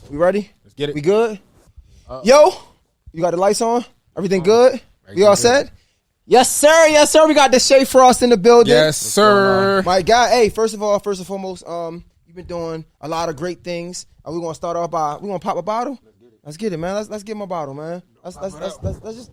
We ready? Let's get it. We good? Yo, you got the lights on? Everything good? We all set? Yes, sir. Yes, sir. We got Deshae Frost in the building. Yes, sir. My guy. Hey, first and foremost, you've been doing a lot of great things. We're gonna start off by we gonna pop a bottle. Let's get it, man. Let's give him a bottle, man. Let's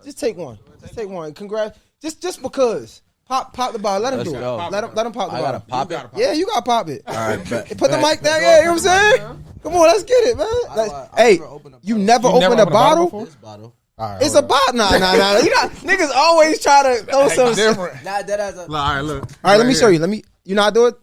just take one. Just take one. Congrats. Just because. Pop the bottle. Let him do it. Let him pop the bottle. Gotta pop it. Yeah, you gotta pop it. All right, bet. Put the mic down. Yeah, you know what I'm saying? Come on, let's get it, man. Hey, you never opened a bottle? This bottle. Right, it's a bottle. Nah. You know, niggas always try to throw some different. Nah, that has a. All right, look. All right, let me show you. You know how to do it?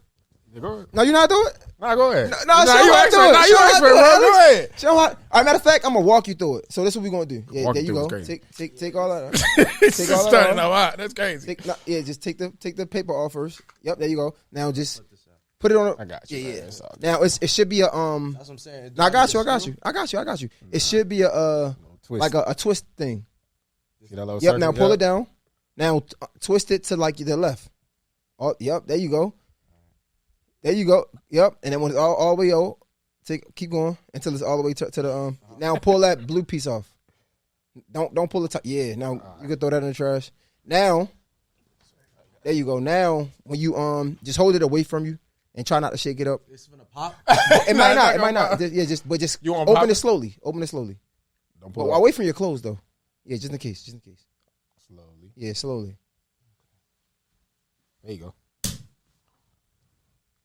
Go ahead. No, you know how to do it? Nah, go ahead. No, show you how to do it. Nah, you expert, bro. Go ahead. Show how. All right, matter of fact, I'm gonna walk you through it. So this is what we're gonna do. Yeah, Walk there you through go. is crazy. Take all that. Take all that off. That's crazy. Just take the paper off first. Yep, there you go. Now just put it on. I got you. Yeah. Now it should be a That's what I'm saying. No, I got you. It should be a like a twist thing. Yep. Now pull it down. Now twist it to like the left. Oh, yep. There you go. Yep. And then when it's all the way out, keep going until it's all the way to the Now pull that blue piece off. Don't pull the top. Yeah. Now you can throw that in the trash. Now, there you go. Now when you just hold it away from you and try not to shake it up. It's gonna pop. It might not. It might not. Yeah. Just you open it slowly. Open it slowly. Don't pull. Away from your clothes though. Yeah. Just in case. Slowly. Yeah. Slowly. There you go.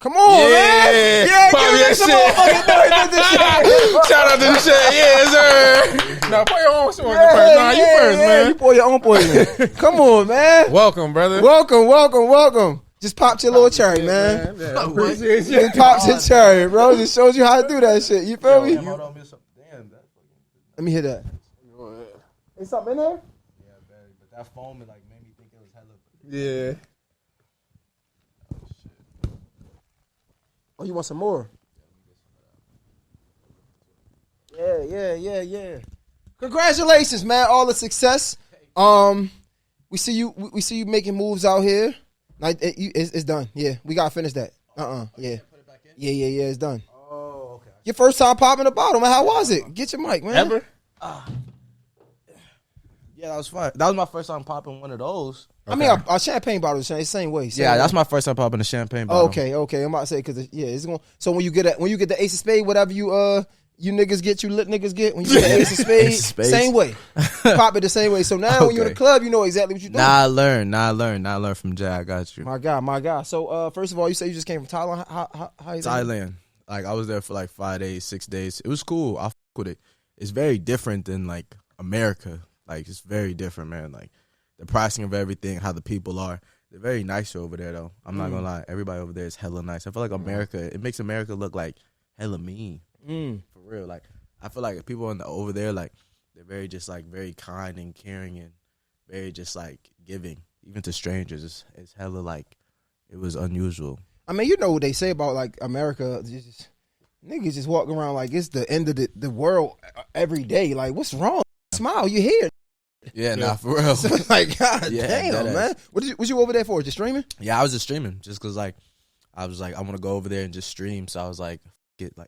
Come on, man! Yeah, Pop give me your some shit. motherfucking noise. Shout out to the shit. Yes, sir. Now pour your own shit first. Nah, you first, Yeah, man. you pour your own poison. Come on, man. Welcome, brother. Welcome. Just popped your little cherry, man. Yeah, appreciate you. Just popped your cherry, bro. Just shows you how to do that shit. You feel me? Hold on, damn. Let me hear that. Is something in there? Yeah, but that foam like made me think it was hella. Yeah. Oh, you want some more? Yeah. Congratulations, man! All the success. We see you making moves out here. Like it's done. Yeah, we gotta finish that. Yeah. Yeah. It's done. Oh, okay. Your first time popping a bottle, man. How was it? Get your mic, man. Ever? Yeah, that was fun. That was my first time popping one of those. I mean, our champagne bottle is the same way. Yeah, that's my first time popping a champagne bottle. Okay. I'm about to say because it's going. So when you get the ace of spade, whatever you niggas get, you lit niggas get. When you get the ace of spade, same way. Pop it the same way. So now when you're in the club, you know exactly what you're doing. Nah, I learned from Jay. I got you. My God. So first of all, you say you just came from Thailand. How you Thailand. Like I was there for like 5 days, 6 days. It was cool. I fuck with it. It's very different than like America. Like it's very different, man. Like the pricing of everything, how the people are. They're very nice over there, though. I'm not gonna lie. Everybody over there is hella nice. I feel like America. It makes America look like hella mean. For real. Like I feel like people over there, like they're very just like very kind and caring and very just like giving, even to strangers. It's hella like it was unusual. I mean, you know what they say about like America. Niggas just walking around like it's the end of the world every day. Like, what's wrong? Smile, you here. Yeah, nah, for real. So, like, God Yeah, damn, man. What you over there for? Just streaming? Yeah, I was just streaming just because, like, I was like, I want to go over there and just stream. So I was like,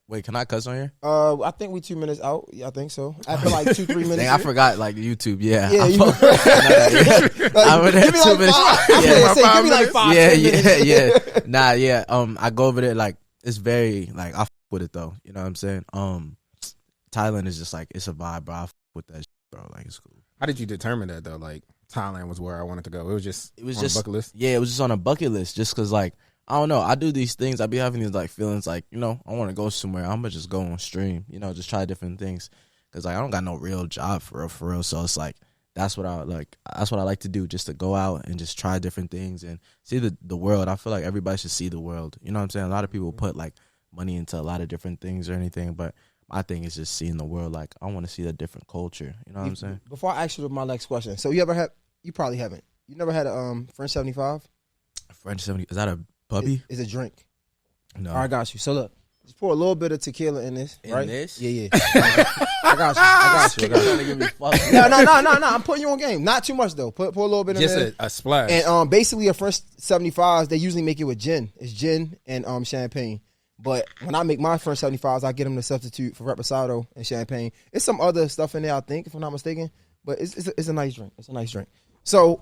wait, can I cuss on here? I think we 2 minutes out. Yeah, I think so. After like 2-3 minutes. Dang, I forgot, like, YouTube. Yeah. Yeah, I'm over there 2 minutes. Give me like 5 minutes. Yeah. Nah, yeah. I go over there, like, it's very, like, I f with it, though. You know what I'm saying? Thailand is just, like, it's a vibe, bro. I f with that shit, bro. Like, it's cool. How did you determine that though? Like Thailand was where I wanted to go. It was just on a bucket list. Yeah, it was just on a bucket list. Just cause like I don't know, I do these things. I be having these like feelings like I want to go somewhere. I'm gonna just go on stream. Just try different things. Cause like I don't got no real job for real. So it's like that's what I like. That's what I like to do. Just to go out and just try different things and see the world. I feel like everybody should see the world. You know what I'm saying? A lot of people put like money into a lot of different things or anything, but my thing is just seeing the world. Like, I want to see a different culture. You know what I'm saying? Before I ask you my next question, so you probably haven't. You never had a French 75? French 70, is that a puppy? It's a drink. No. All right, I got you. So look, just pour a little bit of tequila in this. In right? this? Yeah. I got you. Trying to give me fuck. No. I'm putting you on game. Not too much though. Pour a little bit in there. Just a splash. And basically a French 75s, they usually make it with gin. It's gin and champagne. But when I make my first 75s, I get them to substitute for reposado and champagne. It's some other stuff in there, I think, if I'm not mistaken. But it's a nice drink. It's a nice drink. So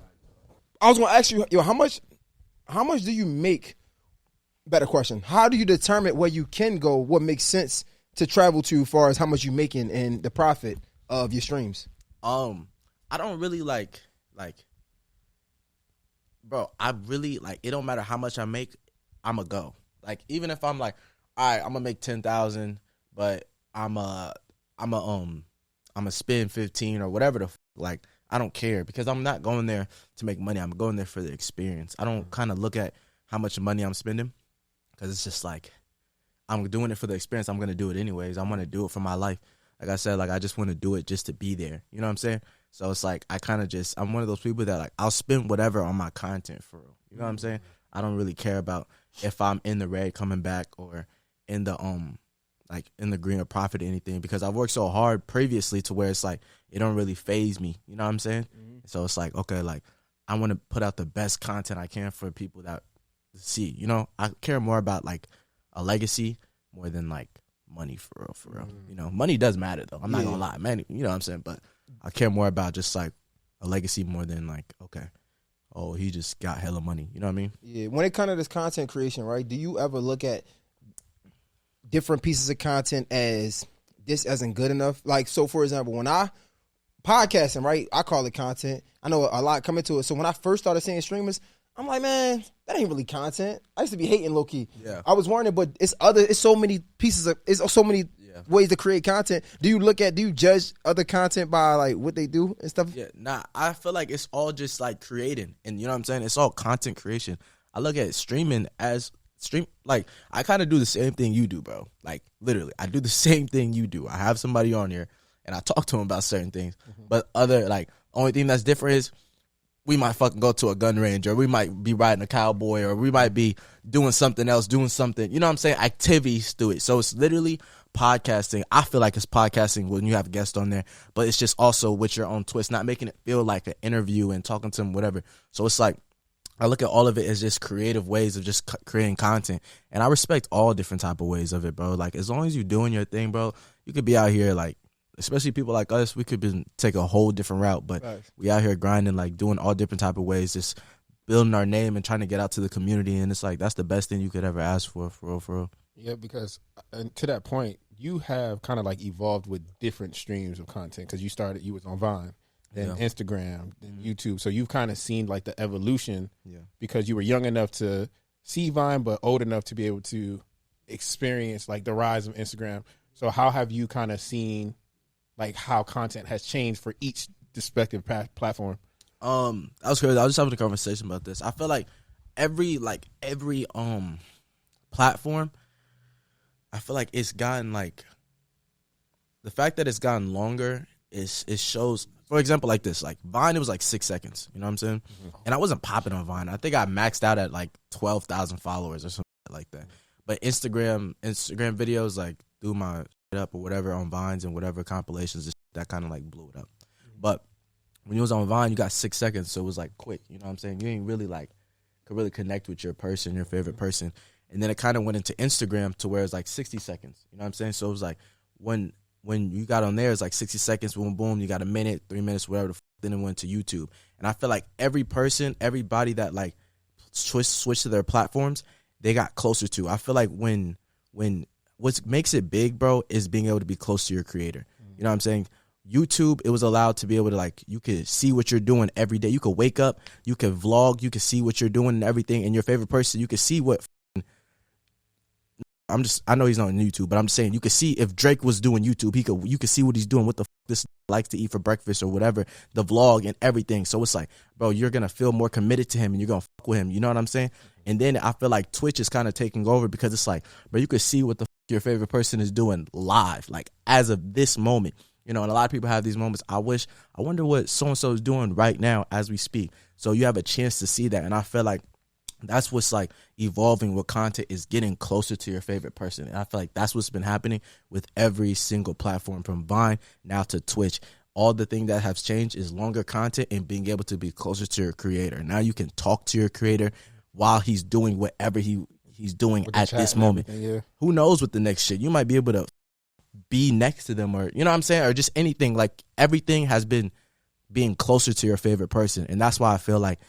I was going to ask you, how much do you make? Better question. How do you determine where you can go? What makes sense to travel to, as far as how much you making and the profit of your streams? I don't really like, bro. I really like. It don't matter how much I make. I'ma go. Like even if I'm like, all right, I'm gonna make 10,000, but I'm a spend 15 or whatever the like. I don't care because I'm not going there to make money. I'm going there for the experience. I don't kind of look at how much money I'm spending because it's just like I'm doing it for the experience. I'm going to do it anyways. I'm going to do it for my life. Like I said, like I just want to do it just to be there. You know what I'm saying? So it's like I kind of I'm one of those people that like I'll spend whatever on my content for real. You know what I'm saying? I don't really care about if I'm in the red coming back or in the like in the green or profit or anything because I've worked so hard previously to where it's like it don't really faze me. You know what I'm saying? Mm-hmm. So it's like, okay, like I want to put out the best content I can for people that see. You know, I care more about like a legacy more than like money for real. Mm-hmm. You know, money does matter though. I'm not gonna lie, man. You know what I'm saying? But I care more about just like a legacy more than like, okay, oh, he just got hella money. You know what I mean? Yeah. When it comes to this content creation, right? Do you ever look at different pieces of content as this isn't good enough? Like, so for example, when I podcasting, right, I call it content. I know a lot come into it. So when I first started seeing streamers, I'm like, man, that ain't really content. I used to be hating low key. Yeah. I was wondering, but it's so many ways to create content. Do you judge other content by like what they do and stuff? Yeah, nah, I feel like it's all just like creating, and you know what I'm saying? It's all content creation. I look at streaming as like I kind of do the same thing you do, bro. Like literally, I do the same thing you do. I have somebody on here and I talk to them about certain things, but only thing that's different is we might fucking go to a gun range or we might be riding a cowboy or we might be doing something else, you know what I'm saying? Activities to it. So it's literally podcasting. I feel like it's podcasting when you have guests on there, but it's just also with your own twist, not making it feel like an interview and talking to them, whatever. So it's like, I look at all of it as just creative ways of just creating content. And I respect all different type of ways of it, bro. Like, as long as you're doing your thing, bro, you could be out here, like, especially people like us, we could take a whole different route. But we out here grinding, like, doing all different type of ways, just building our name and trying to get out to the community. And it's like, that's the best thing you could ever ask for real. Yeah, because to that point, you have kind of, like, evolved with different streams of content. Because you was on Vine. Then Instagram, then YouTube. So you've kind of seen like the evolution because you were young enough to see Vine, but old enough to be able to experience like the rise of Instagram. So how have you kind of seen like how content has changed for each respective platform? That was crazy. I was just having a conversation about this. I feel like every platform, I feel like it's gotten like the fact that it's gotten longer it shows. For example, like this, like Vine, it was like 6 seconds. You know what I'm saying? Mm-hmm. And I wasn't popping on Vine. I think I maxed out at like 12,000 followers or something like that. But Instagram videos, like do my shit up or whatever on Vines and whatever compilations, that kind of like blew it up. Mm-hmm. But when you was on Vine, you got 6 seconds, so it was like quick. You know what I'm saying? You ain't really like could really connect with your person, your favorite person. And then it kind of went into Instagram to where it's like 60 seconds. You know what I'm saying? So it was like when you got on there, it's like 60 seconds, boom, boom, you got a minute, 3 minutes, whatever, then it went to YouTube. And I feel like everybody that like switched to their platforms, they got closer to. I feel like when what makes it big, bro, is being able to be close to your creator. You know what I'm saying? YouTube, it was allowed to be able to like, you could see what you're doing every day. You could wake up, you could vlog, you could see what you're doing and everything. And your favorite person, you could see what I know he's not on YouTube, but I'm just saying you could see if Drake was doing YouTube, you could see what he's doing, what the this likes to eat for breakfast or whatever, the vlog and everything. So it's like, bro, you're gonna feel more committed to him and you're gonna fuck with him. You know what I'm saying? And then I feel like Twitch is kind of taking over because it's like, bro, you could see what the your favorite person is doing live, like as of this moment. You know, and a lot of people have these moments. I wonder what so and so is doing right now as we speak. So you have a chance to see that, and I feel like that's what's like evolving with content is getting closer to your favorite person. And I feel like that's what's been happening with every single platform from Vine now to Twitch. All the thing that has changed is longer content and being able to be closer to your creator. Now you can talk to your creator while he's doing whatever he he's doing With the at chat this and moment. everything, Who knows what the next shit? You might be able to be next to them, or you know what I'm saying, or just anything. Like everything has been being closer to your favorite person, and that's why I feel like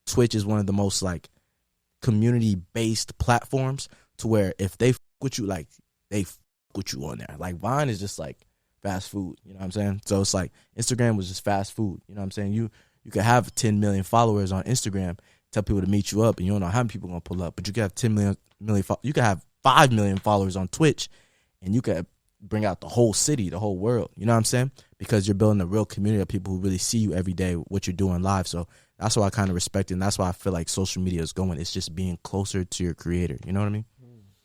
Twitch is one of the most like community based platforms to where if they with you, like they with you on there. Like Vine is just like fast food, you know what I'm saying? So it's like Instagram was just fast food, you know what I'm saying? You could have 10 million followers on Instagram, tell people to meet you up, and you don't know how many people are gonna pull up, but you could have 10 million you could have 5 million followers on Twitch, and you could bring out the whole city, the whole world, you know what I'm saying? Because you're building a real community of people who really see you every day, what you're doing live. So that's why I kind of respect it, and that's why I feel like social media is going. It's just being closer to your creator, you know what I mean?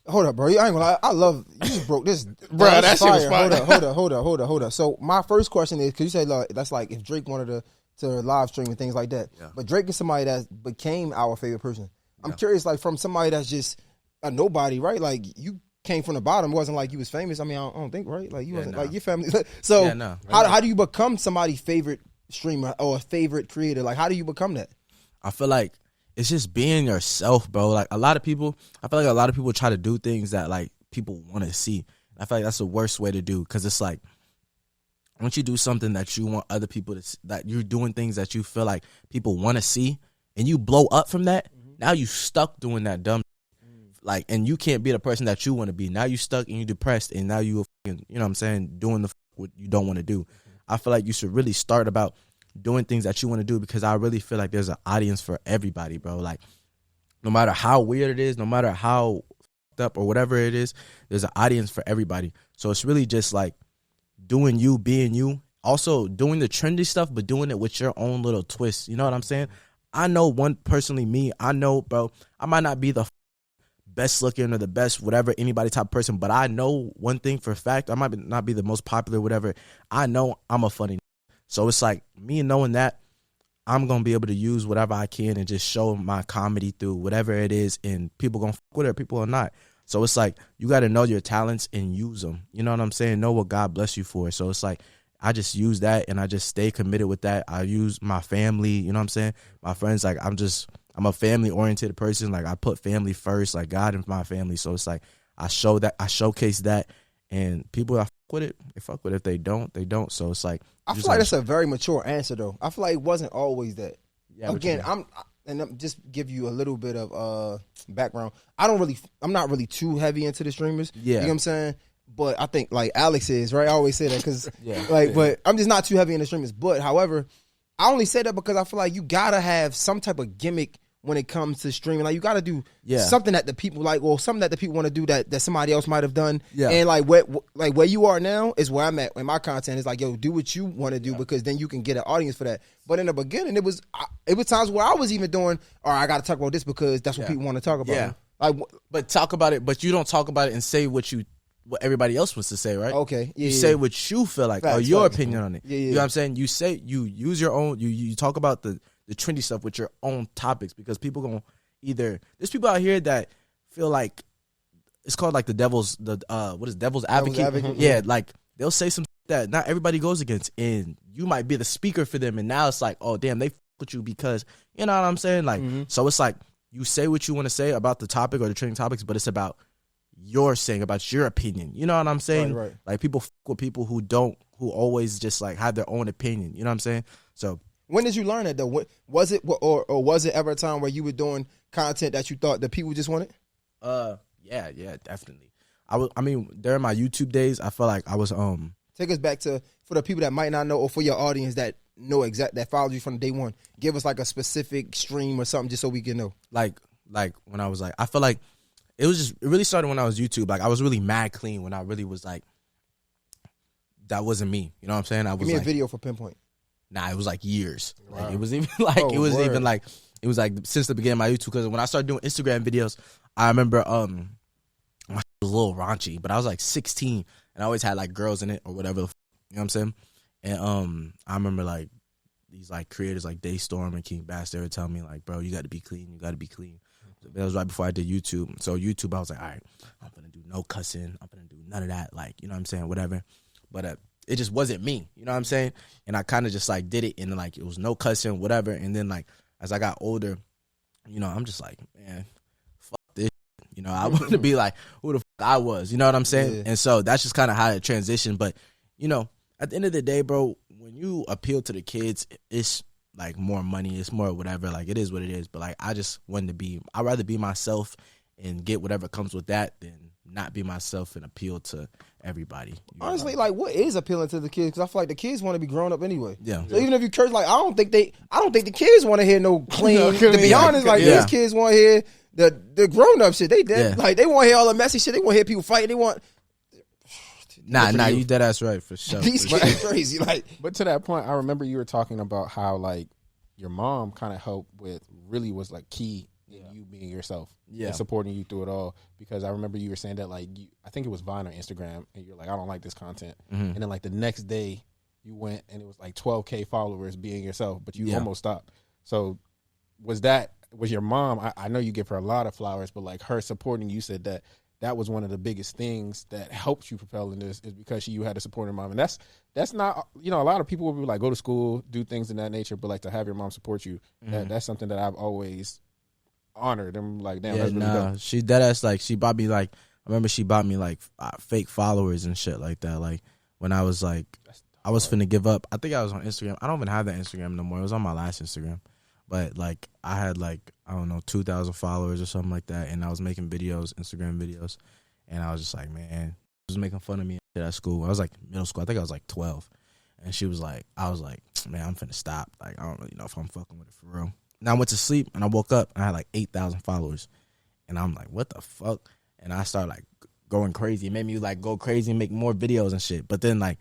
Hold up, bro. I ain't gonna lie. I love you. Just broke this, Bro, that shit was fire. Hold up. So my first question is, because you say that's like if Drake wanted to live stream and things like that. Yeah. But Drake is somebody that became our favorite person. I'm curious, like from somebody that's just a nobody, right? Like you came from the bottom. It wasn't like you was famous. I mean, I don't think, right? Like you wasn't like your family. So how do you become somebody's favorite streamer or a favorite creator? Like how do you become that? I feel like it's just being yourself, bro. Like I feel like a lot of people try to do things that like people want to see. I feel like that's the worst way to do, because it's like once you do something that you want other people to see, that you're doing things that you feel like people want to see, and you blow up from that, now you stuck doing that dumb like, and you can't be the person that you want to be. Now you stuck and you depressed, and now you you know what I'm saying, doing what you don't want to do. I feel like you should really start about doing things that you want to do, because I really feel like there's an audience for everybody, bro. Like no matter how weird it is, no matter how fucked up or whatever it is, there's an audience for everybody. So it's really just like doing you, being you, also doing the trendy stuff, but doing it with your own little twist. You know what I'm saying? I know I know, bro, I might not be the best looking or the best whatever anybody type of person, but I know one thing for a fact. I might not be the most popular, whatever. I know I'm a funny. So it's like me knowing that I'm going to be able to use whatever I can and just show my comedy through whatever it is, and people going to fuck with it, people are not. So it's like you got to know your talents and use them. You know what I'm saying? Know what God bless you for. So it's like I just use that, and I just stay committed with that. I use my family, you know what I'm saying? My friends, like I'm a family-oriented person. Like I put family first, like God and my family. So it's like I showcase that, and people that fuck with it, they fuck with it. If they don't, they don't. So it's like I feel like that's a very mature answer, though. I feel like it wasn't always that. Yeah, again, I'm just give you a little bit of background. I'm not really too heavy into the streamers. Yeah, you know what I'm saying. But I think like Alex is, right? I always say that because but I'm just not too heavy in the streamers. But however, I only say that because I feel like you gotta have some type of gimmick when it comes to streaming. Like you gotta do something that the people like, or something that the people want to do that somebody else might have done. Yeah. And like where you are now is where I'm at in my content. It's like, yo, do what you want to do, because then you can get an audience for that. But in the beginning, it was times where I was even doing, all right, I gotta talk about this because that's what people want to talk about. Yeah. Like, but talk about it, but you don't talk about it and say what everybody else wants to say, right? Okay. Yeah, you say what you feel like, or your opinion on it. Yeah, you know what I'm saying? You say, you use your own, you talk about the trendy stuff with your own topics, because people gonna there's people out here that feel like it's called like devil's advocate. Yeah, like they'll say some that not everybody goes against, and you might be the speaker for them, and now it's like, oh damn, they fuck with you because, you know what I'm saying? Like, so it's like you say what you want to say about the topic or the trending topics, but it's about you're saying about your opinion. You know what I'm saying? Right. Like people fuck with people who always just like have their own opinion. You know what I'm saying? So when did you learn that though? Was it or was it ever a time where you were doing content that you thought that people just wanted? Yeah, definitely. I mean, during my YouTube days, I felt like I was Take us back to, for the people that might not know, or for your audience that know that followed you from day one. Give us like a specific stream or something just so we can know. Like when I was like, I feel like it really started when I was YouTube. Like I was really mad clean when I really was like, that wasn't me. You know what I'm saying? Give me a video for Pinpoint. Nah, it was like years. Wow. Like, it was even like it was like since the beginning of my YouTube. Because when I started doing Instagram videos, I remember my shit was a little raunchy, but I was like 16 and I always had like girls in it or whatever. You know what I'm saying? And I remember like these like creators like Daystorm and King Bass, they were telling me like, bro, you got to be clean. You got to be clean. That was right before I did YouTube. So YouTube, I was like, all right, I'm gonna do no cussing. I'm gonna do none of that. Like, you know what I'm saying? Whatever. But it just wasn't me. You know what I'm saying? And I kind of just like did it, and like it was no cussing, whatever. And then like as I got older, you know, I'm just like, man, fuck this. You know, I want to be like who the fuck I was. You know what I'm saying? Yeah. And so that's just kind of how it transitioned. But, you know, at the end of the day, bro, when you appeal to the kids, it's like more money. It's more whatever. Like, it is what it is. But, like, I just wanted to be – I'd rather be myself and get whatever comes with that than not be myself and appeal to everybody. Honestly, like, what is appealing to the kids? Because I feel like the kids want to be grown up anyway. Yeah. So even if you curse, like, I don't think the kids want to hear no clean. To be honest, like, these kids want to hear the grown up shit. They dead. Like, they want to hear all the messy shit. They want to hear people fighting. They want. Nah, you dead ass right for sure. These kids crazy. Like, but to that point, I remember you were talking about how like your mom kind of helped with really was like key in you being yourself. And supporting you through it all, because I remember you were saying that like I think it was Vine or Instagram, and you're like, I don't like this content, and then like the next day you went and it was like 12K followers being yourself, but you almost stopped. So was your mom? I know you give her a lot of flowers, but like her supporting you said that was one of the biggest things that helped you propel in this, is because you had a supporting mom, and that's not, you know, a lot of people will be like go to school, do things in that nature, but like to have your mom support you, that's something that I've always honored. I'm like, damn, that's really dope. She dead ass, like, she bought me like, I remember she bought me like fake followers and shit like that. Like when I was like, I was finna give up. I think I was on Instagram. I don't even have that Instagram no more. It was on my last Instagram, but like I had like, I don't know, 2,000 followers or something like that, and I was making videos, Instagram videos, and I was just like, man, she was making fun of me at school. I was like middle school. I think I was like 12, and she was like, I was like, man, I'm finna stop. Like, I don't really know if I'm fucking with it for real. And I went to sleep, and I woke up, and I had like 8,000 followers. And I'm like, what the fuck? And I started like going crazy. It made me like go crazy and make more videos and shit. But then like,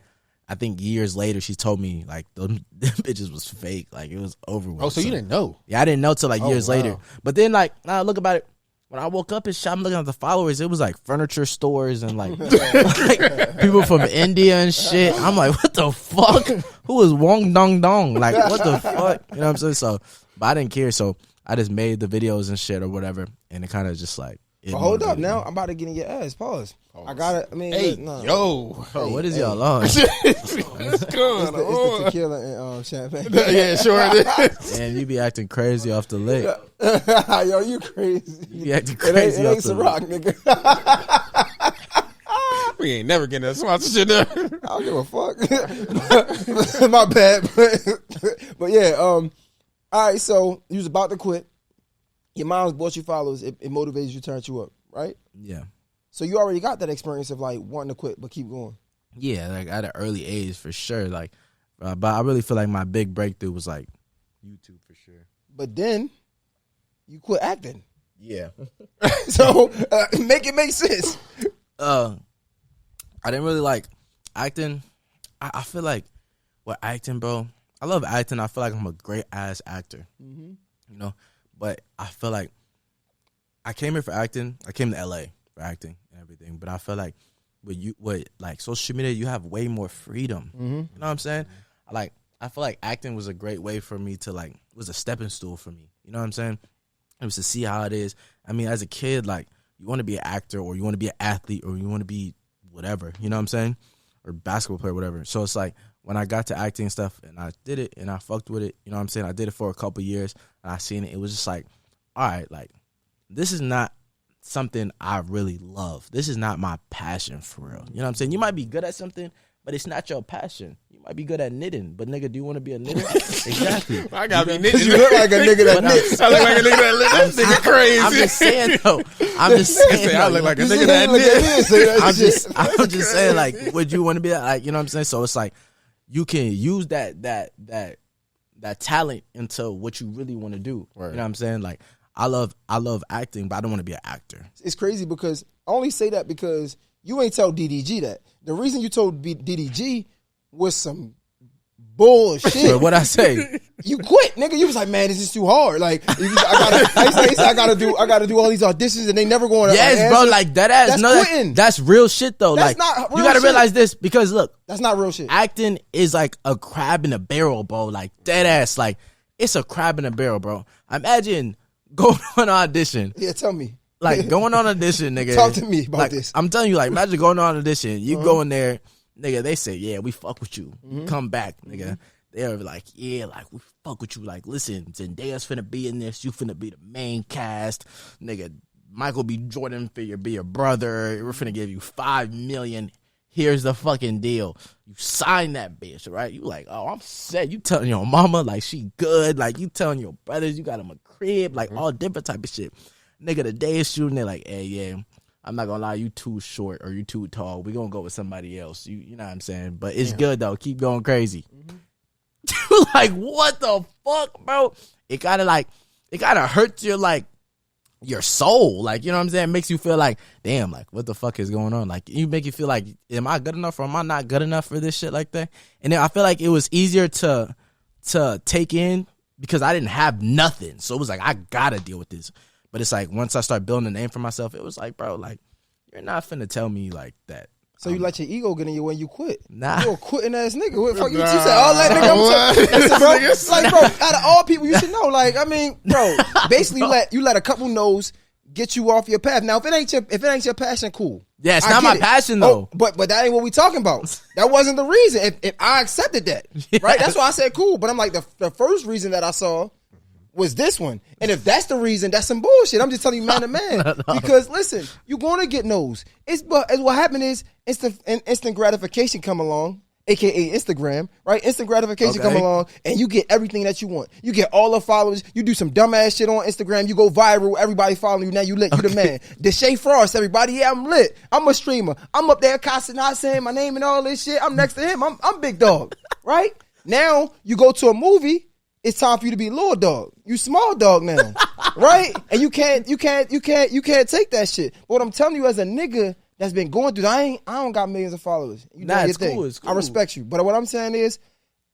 I think years later, she told me like them bitches was fake. Like, it was over with. Oh, so you didn't know? Yeah, I didn't know till like years later. But then like, now I look about it, when I woke up and shit, I'm looking at the followers, it was like furniture stores and like, like people from India and shit. I'm like, what the fuck? Who is Wong Dong Dong? Like, what the fuck? You know what I'm saying? So, but I didn't care. So I just made the videos and shit or whatever. And it kind of just like. But hold up, now I'm about to get in your ass. Pause. I gotta. I mean, hey, no. yo, oh, what is y'all on? What's going It's the tequila and champagne. Yeah, sure it is. And you be acting crazy off the lick. Yo, you crazy. You be acting crazy it off ain't the Ciroc, lick. nigga. We ain't never getting that sponsorship there. I don't give a fuck. My bad, but yeah. All right, so you was about to quit. Your mom's bought you followers. It motivates you, turns you up, right? Yeah. So you already got that experience of like wanting to quit but keep going. Yeah, like at an early age for sure. Like, but I really feel like my big breakthrough was like YouTube for sure. But then you quit acting. Yeah. So make it make sense. I didn't really like acting. I feel like with acting, bro, I love acting. I feel like I'm a great ass actor. You know, but I feel like I came here for acting. I came to LA for acting and everything. But I feel like with like social media, you have way more freedom. You know what I'm saying? I feel like acting was a great way for me to like, was a stepping stool for me. You know what I'm saying? It was to see how it is. I mean, as a kid, like, you want to be an actor or you want to be an athlete or you want to be whatever, you know what I'm saying? Or basketball player, whatever. So it's like, when I got to acting and stuff and I did it and I fucked with it, you know what I'm saying? I did it for a couple years and I seen it. It was just like, all right, like, this is not something I really love. This is not my passion for real. You know what I'm saying? You might be good at something, but it's not your passion. You might be good at knitting, but nigga, do you want to be a knitter? Exactly. I gotta be knitting. You look like a nigga that knits. I look like a nigga that knits. This nigga crazy. I'm just saying though. I'm just saying. I look like a nigga that knits. I'm just saying, like, would you want to be like, you know what I'm saying? So it's like, you can use that talent into what you really want to do. Right. You know what I'm saying? Like, I love acting, but I don't want to be an actor. It's crazy because I only say that because you ain't tell DDG that. The reason you told DDG was some bullshit. But what I say? You quit, nigga. You was like, man, this is too hard. Like, I gotta do all these auditions and they never going to. Yes, bro. Like that ass. That's no, quitting. that's real shit though. That's like, not real you gotta shit. realize this because look, that's not real shit. Acting is like a crab in a barrel, bro. Like dead ass. Like it's a crab in a barrel, bro. Imagine going on an audition. Yeah, tell me. Like going on audition, nigga. Talk to me about like, this. I'm telling you, like, imagine going on audition. You go in there, nigga. They say, yeah, we fuck with you. Come back, nigga. They're like, yeah, like we fuck with you. Like, listen, Zendaya's finna be in this. You finna be the main cast, nigga. Michael B. Jordan be your brother. We're finna give you $5 million. Here's the fucking deal. You sign that bitch, right? You like, oh, I'm set. You telling your mama like she good. Like you telling your brothers you got him a crib. Like all different type of shit. Nigga, the day is shooting. They're like, hey, yeah, I'm not gonna lie, you too short or you too tall. We gonna go with somebody else. You know what I'm saying? But it's good though. Keep going crazy. You like, what the fuck, bro? It gotta hurt your soul. Like, you know what I'm saying? It makes you feel like, damn, like, what the fuck is going on? Like, you make you feel like, am I good enough or am I not good enough for this shit like that? And then I feel like it was easier to take in because I didn't have nothing. So it was like, I gotta deal with this. But it's like, once I start building a name for myself, it was like, bro, like, you're not finna tell me like that. So you let your ego get in you when you quit. Nah. You're a quitting ass nigga. What the fuck you said all that nigga? Listen, bro. Like, bro, out of all people, you should know. Like, I mean, bro, basically you let a couple no's get you off your path. Now, if it ain't your passion, cool. Yeah, it's not my passion though. But that ain't what we talking about. That wasn't the reason. If I accepted that, right? That's why I said cool. But I'm like, the first reason that I saw was this one. And if that's the reason, that's some bullshit. I'm just telling you man to man. Because listen, you're going to get no's. But what happened is instant gratification come along, aka Instagram, right? Instant gratification come along and you get everything that you want. You get all the followers. You do some dumbass shit on Instagram. You go viral. Everybody following you. Now you lit. You the man. Deshae Frost, everybody. Yeah, I'm lit. I'm a streamer. I'm up there cussing, not saying my name and all this shit. I'm next to him. I'm big dog, right? Now you go to a movie. It's time for you to be little dog. You small dog now, right? And you can't take that shit. But what I'm telling you as a nigga that's been going through, I don't got millions of followers. You do your thing. It's cool. I respect you. But what I'm saying is,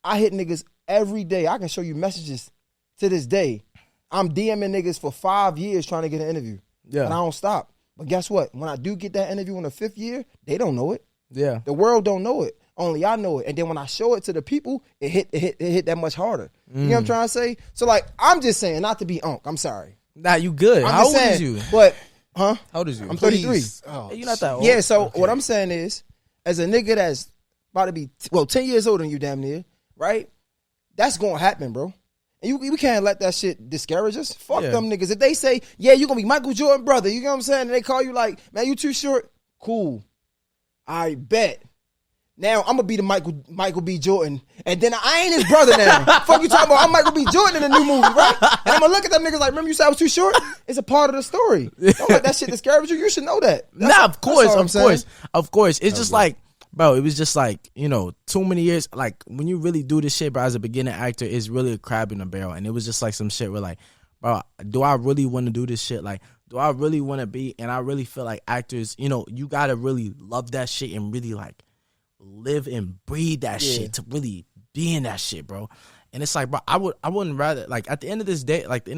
I hit niggas every day. I can show you messages to this day. I'm DMing niggas for 5 years trying to get an interview. Yeah. And I don't stop. But guess what? When I do get that interview in the 5th year, they don't know it. Yeah. The world don't know it. Only I know it. And then when I show it to the people, it hit that much harder. You know what I'm trying to say? So like, I'm just saying, not to be unk. I'm sorry. Nah, you good. How old is you? But, huh? How old is you? I'm 33. Oh, you're not that old. Yeah, so what I'm saying is, as a nigga that's about to be, 10 years older than you damn near, right? That's going to happen, bro. And we can't let that shit discourage us. Fuck them niggas. If they say, yeah, you're going to be Michael Jordan brother, you know what I'm saying? And they call you like, man, you too short. Cool. I bet. Now I'm gonna be the Michael B. Jordan, and then I ain't his brother now. Fuck you talking about? I'm Michael B. Jordan in the new movie, right? And I'm gonna look at them niggas like, remember you said I was too short? It's a part of the story. Don't let that shit discourage you. You should know that. Of course. It's just like, bro, it was just like, you know, too many years. Like when you really do this shit, bro, as a beginner actor, it's really a crab in a barrel, and it was just like some shit where like, bro, do I really want to do this shit? Like, do I really want to be? And I really feel like actors, you know, you gotta really love that shit and really like live and breathe that shit to really be in that shit, bro. And it's like, bro, I wouldn't rather, like, at the end of this day, like,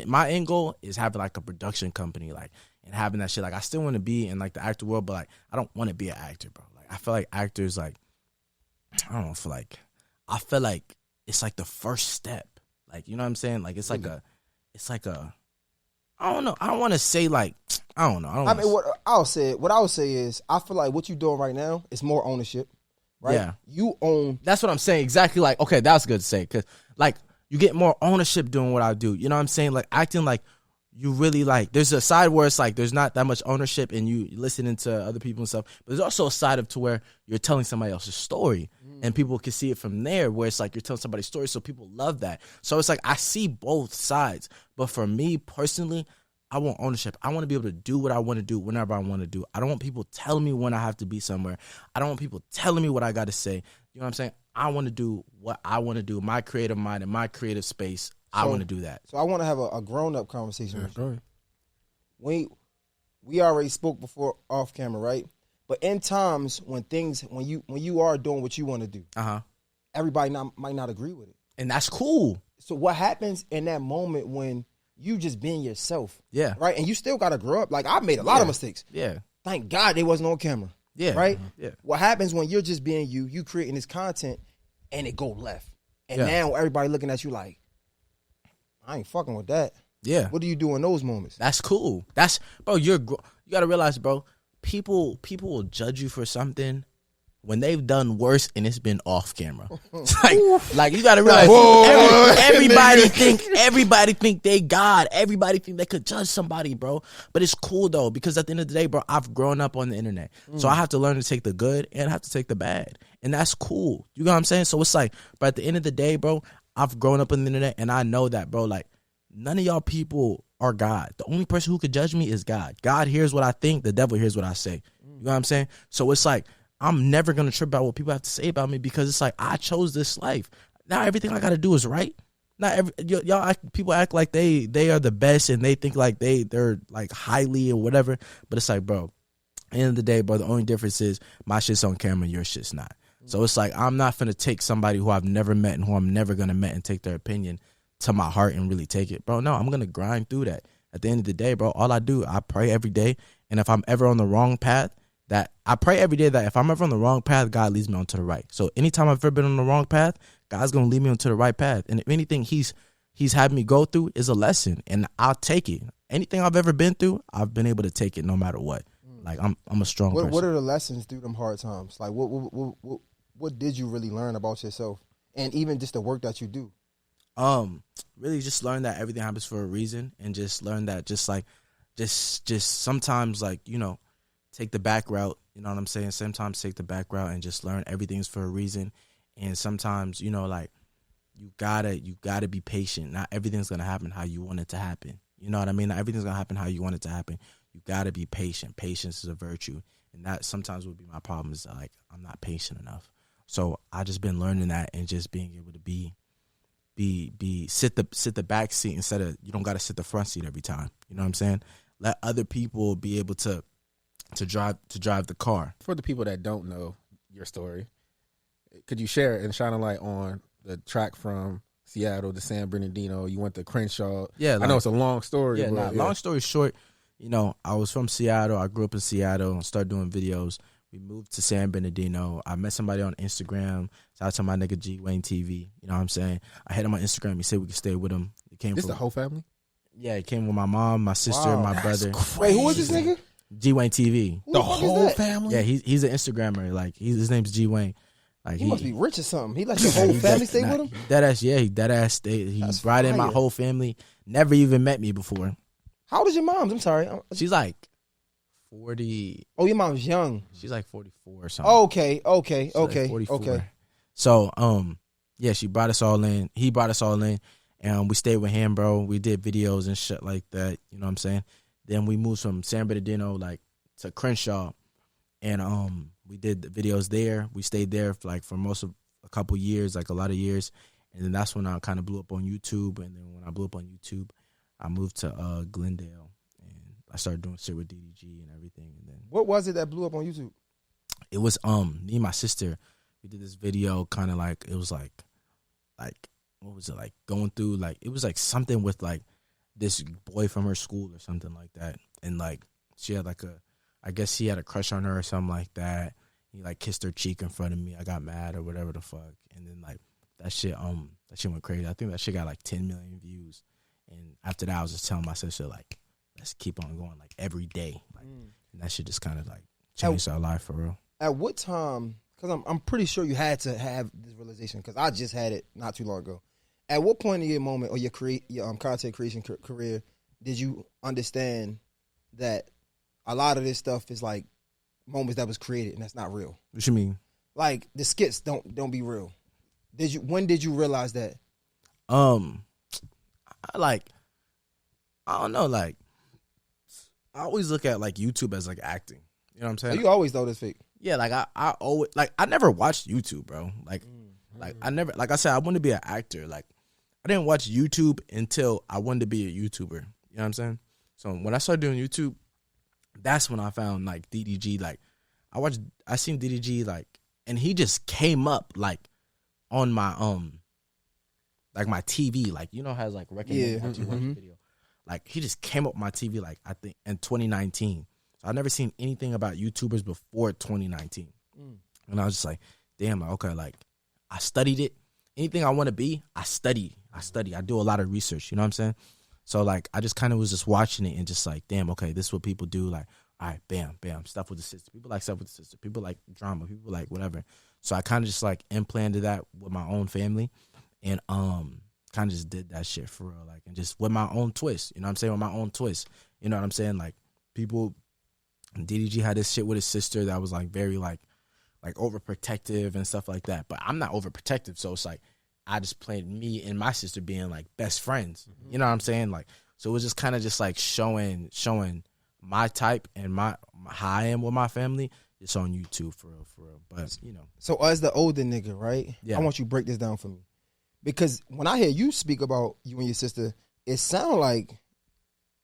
my end goal is having like a production company, like, and having that shit. Like, I still want to be in like the actor world, but like, I don't want to be an actor, bro. Like, I feel like actors, like, I don't know, I feel like it's like the first step. Like, you know what I'm saying? Like, it's like I don't know. I don't want to say like, I don't know. What I would say is, I feel like what you're doing right now is more ownership, right? Yeah. You own. That's what I'm saying. Exactly. Like, okay, that's good to say. Cause like you get more ownership doing what I do. You know what I'm saying? Like acting like you really like, there's a side where it's like, there's not that much ownership and you listening to other people and stuff. But there's also a side of to where you're telling somebody else's story and people can see it from there where it's like you're telling somebody's story. So people love that. So it's like, I see both sides. But for me personally, I want ownership. I want to be able to do what I want to do whenever I want to do. I don't want people telling me when I have to be somewhere. I don't want people telling me what I got to say. You know what I'm saying? I want to do what I want to do. My creative mind and my creative space. I want to do that. So I want to have a grown-up conversation with you. We already spoke before off camera, right? But in times when you are doing what you want to do, everybody might not agree with it. And that's cool. So what happens in that moment when you just being yourself? Yeah. Right? And you still got to grow up. Like, I made a lot of mistakes. Yeah. Thank God they wasn't on camera. Yeah. Right? Yeah. What happens when you're just being you creating this content and it go left. And now everybody looking at you like, I ain't fucking with that. Yeah. What do you do in those moments? That's cool. Bro, you got to realize, bro, people will judge you for something when they've done worse and it's been off camera. like you gotta realize everybody think they God. Everybody think they could judge somebody, bro. But it's cool though, because at the end of the day, bro, I've grown up on the internet. So I have to learn to take the good and I have to take the bad. And that's cool. You know what I'm saying? So it's like, but at the end of the day, bro, I've grown up on the internet and I know that, bro, like none of y'all people are God. The only person who could judge me is God. God hears what I think, the devil hears what I say. You know what I'm saying? So it's like, I'm never going to trip about what people have to say about me, because it's like, I chose this life. Now everything I got to do is right. Not people act like they are the best and they think like they're like highly or whatever. But it's like, bro, at the end of the day, bro, the only difference is my shit's on camera and your shit's not. So it's like, I'm not going to take somebody who I've never met and who I'm never going to meet and take their opinion to my heart and really take it. Bro, no, I'm going to grind through that. At the end of the day, bro, all I do, I pray every day. And if I'm ever on the wrong path, that I pray every day that if I'm ever on the wrong path, God leads me onto the right. So anytime I've ever been on the wrong path, God's going to lead me onto the right path. And if anything he's had me go through is a lesson, and I'll take it. Anything I've ever been through, I've been able to take it no matter what. Like I'm a strong person. What are the lessons through them hard times? Like what did you really learn about yourself, and even just the work that you do? Really just learn that everything happens for a reason, and just learn that just sometimes, like, you know, take the back route, you know what I'm saying? Sometimes take the back route and just learn everything's for a reason. And sometimes, you know, like you gotta be patient. Not everything's gonna happen how you want it to happen. You know what I mean? Not everything's gonna happen how you want it to happen. You gotta be patient. Patience is a virtue. And that sometimes would be my problem, is like I'm not patient enough. So I just been learning that, and just being able to sit the back seat instead of, you don't gotta sit the front seat every time. You know what I'm saying? Let other people be able to drive the car. For the people that don't know your story, could you share it and shine a light on the track from Seattle to San Bernardino? You went to Crenshaw. Yeah, I know it's a long story. Yeah, but, long story short, you know, I was from Seattle. I grew up in Seattle and started doing videos. We moved to San Bernardino. I met somebody on Instagram. Shout out to my nigga G Wayne TV. You know what I'm saying? I hit him on Instagram. He said we could stay with him. He came the whole family? Yeah, he came with my mom, my sister, my brother. Wait, who is this nigga? G Wayne TV. Who the whole family? Yeah, he's an Instagrammer. Like his name's G Wayne. Like he must be rich or something. He let your whole family stay with him? He stayed. He brought in my whole family. Never even met me before. How old is your mom? I'm sorry. She's like 40. Oh, your mom's young. She's like 44 or something. Okay. Like 44. Okay. So, yeah, she brought us all in. He brought us all in, and we stayed with him, bro. We did videos and shit like that. You know what I'm saying? Then we moved from San Bernardino to Crenshaw, and we did the videos there. We stayed there for most of a couple years, like a lot of years, and then that's when I kind of blew up on YouTube. And then when I blew up on YouTube, I moved to Glendale, and I started doing shit with DDG and everything. And then what was it that blew up on YouTube? It was me and my sister. We did this video, kind of like, it was like what was it, like going through, like it was like something with like this boy from her school or something like that, and like she had I guess he had a crush on her or something like that. He like kissed her cheek in front of me. I got mad or whatever the fuck, and then like that shit went crazy. I think that shit got like 10 million views, and after that I was just telling my sister like, let's keep on going like every day, like, and that shit just kind of like changed our life for real. At what time? Because I'm pretty sure you had to have this realization, because I just had it not too long ago. At what point in your moment or your content creation career did you understand that a lot of this stuff is like moments that was created and that's not real? What you mean? Like the skits don't be real. When did you realize that? I don't know. Like I always look at like YouTube as like acting. You know what I'm saying? So you always thought it's fake. Yeah, like I always I never watched YouTube, bro. Like I never, like I said, I wanted to be an actor. Like I didn't watch YouTube until I wanted to be a YouTuber. You know what I'm saying? So when I started doing YouTube, that's when I found like DDG. Like I seen DDG like, and he just came up like on my like my TV, like you know has like recommended video. Like he just came up on my TV like I think in 2019. So I never seen anything about YouTubers before 2019. And I was just like, damn, like, okay, like I studied it. Anything I want to be, I study. I do a lot of research, you know what I'm saying? So like I just kind of was just watching it and just like, damn, okay, this is what people do. Like, all right, bam, bam, stuff with the sister. People like stuff with the sister. People like drama. People like whatever. So I kind of just like implanted that with my own family, and kind of just did that shit for real, like, and just with my own twist. You know what I'm saying? With my own twist. You know what I'm saying? Like, people, DDG had this shit with his sister that was like very like overprotective and stuff like that. But I'm not overprotective, so it's like I just played me and my sister being like best friends. You know what I'm saying? Like, so it was just kind of just like showing my type and my how I am with my family. It's on YouTube for real. But you know. So as the older nigga, right? Yeah. I want you to break this down for me, because when I hear you speak about you and your sister, it sounds like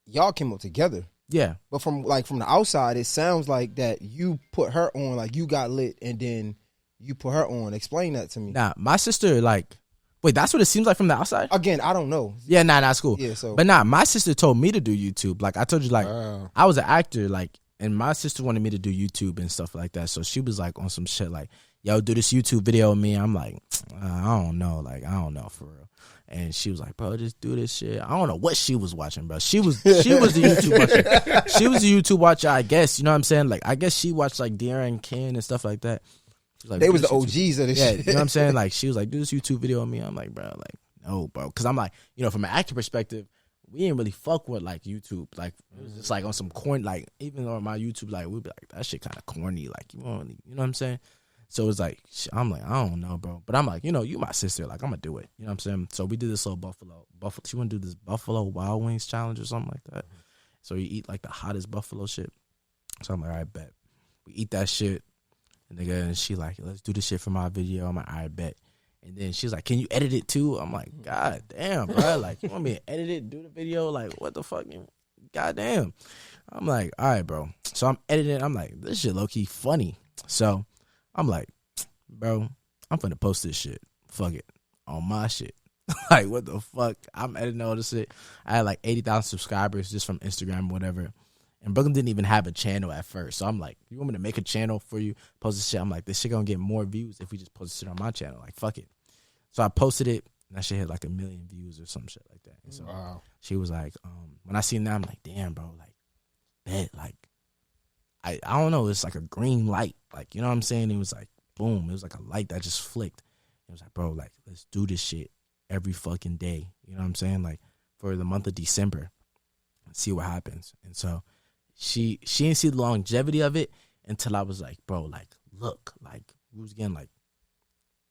y'all came up together. Yeah. But from the outside, it sounds like that you put her on, like you got lit and then you put her on. Explain that to me. Nah, my sister, like, wait, that's what it seems like from the outside? Again, I don't know. Yeah, nah, that's cool. Yeah, so. But nah, my sister told me to do YouTube. Like, I told you, like, I was an actor, like, and my sister wanted me to do YouTube and stuff like that. So she was like on some shit like, yo, do this YouTube video with me. I'm like, I don't know. Like, I don't know for real. And she was like, bro, just do this shit. I don't know what she was watching, bro. She was the YouTube watcher. She was the YouTube watcher, I guess. You know what I'm saying? Like, I guess she watched like Darren Ken and stuff like that. Like, they was the OGs of this shit. You know what I'm saying? Like, she was like, do this YouTube video with me. I'm like, bro, like, no, bro. Because I'm like, you know, from an actor perspective, we didn't really fuck with like YouTube. Like, it was just like on some corny, like, even on my YouTube, like, we'd be like, that shit kind of corny. Like, you know what I'm saying? So it's like, I'm like, I don't know, bro. But I'm like, you know, you my sister. Like, I'm going to do it. You know what I'm saying? So we did this little buffalo. She want to do this Buffalo Wild Wings challenge or something like that. So you eat like the hottest buffalo shit. So I'm like, all right, bet. We eat that shit. And she like, let's do this shit for my video. I'm like, all right, bet. And then she's like, can you edit it too? I'm like, God damn, bro. Like, you want me to edit it, do the video? Like, what the fuck? God damn. I'm like, all right, bro. So I'm editing it. I'm like, this shit low-key funny. So I'm like, bro, I'm finna post this shit. Fuck it. On my shit. Like, what the fuck? I'm editing all this shit. I had like 80,000 subscribers just from Instagram or whatever. And Brooklyn didn't even have a channel at first. So I'm like, you want me to make a channel for you? Post this shit. I'm like, this shit gonna get more views if we just post this shit on my channel. Like, fuck it. So I posted it. And that shit had like 1 million views or some shit like that. And so she was like, when I seen that, I'm like, damn, bro. Like, bet. Like, I don't know. It's like a green light. Like, you know what I'm saying? It was like, boom. It was like a light that just flicked. It was like, bro, like, let's do this shit every fucking day. You know what I'm saying? Like, for the month of December. And see what happens. And so she didn't see the longevity of it until I was like, bro, like, look. Like, we was getting like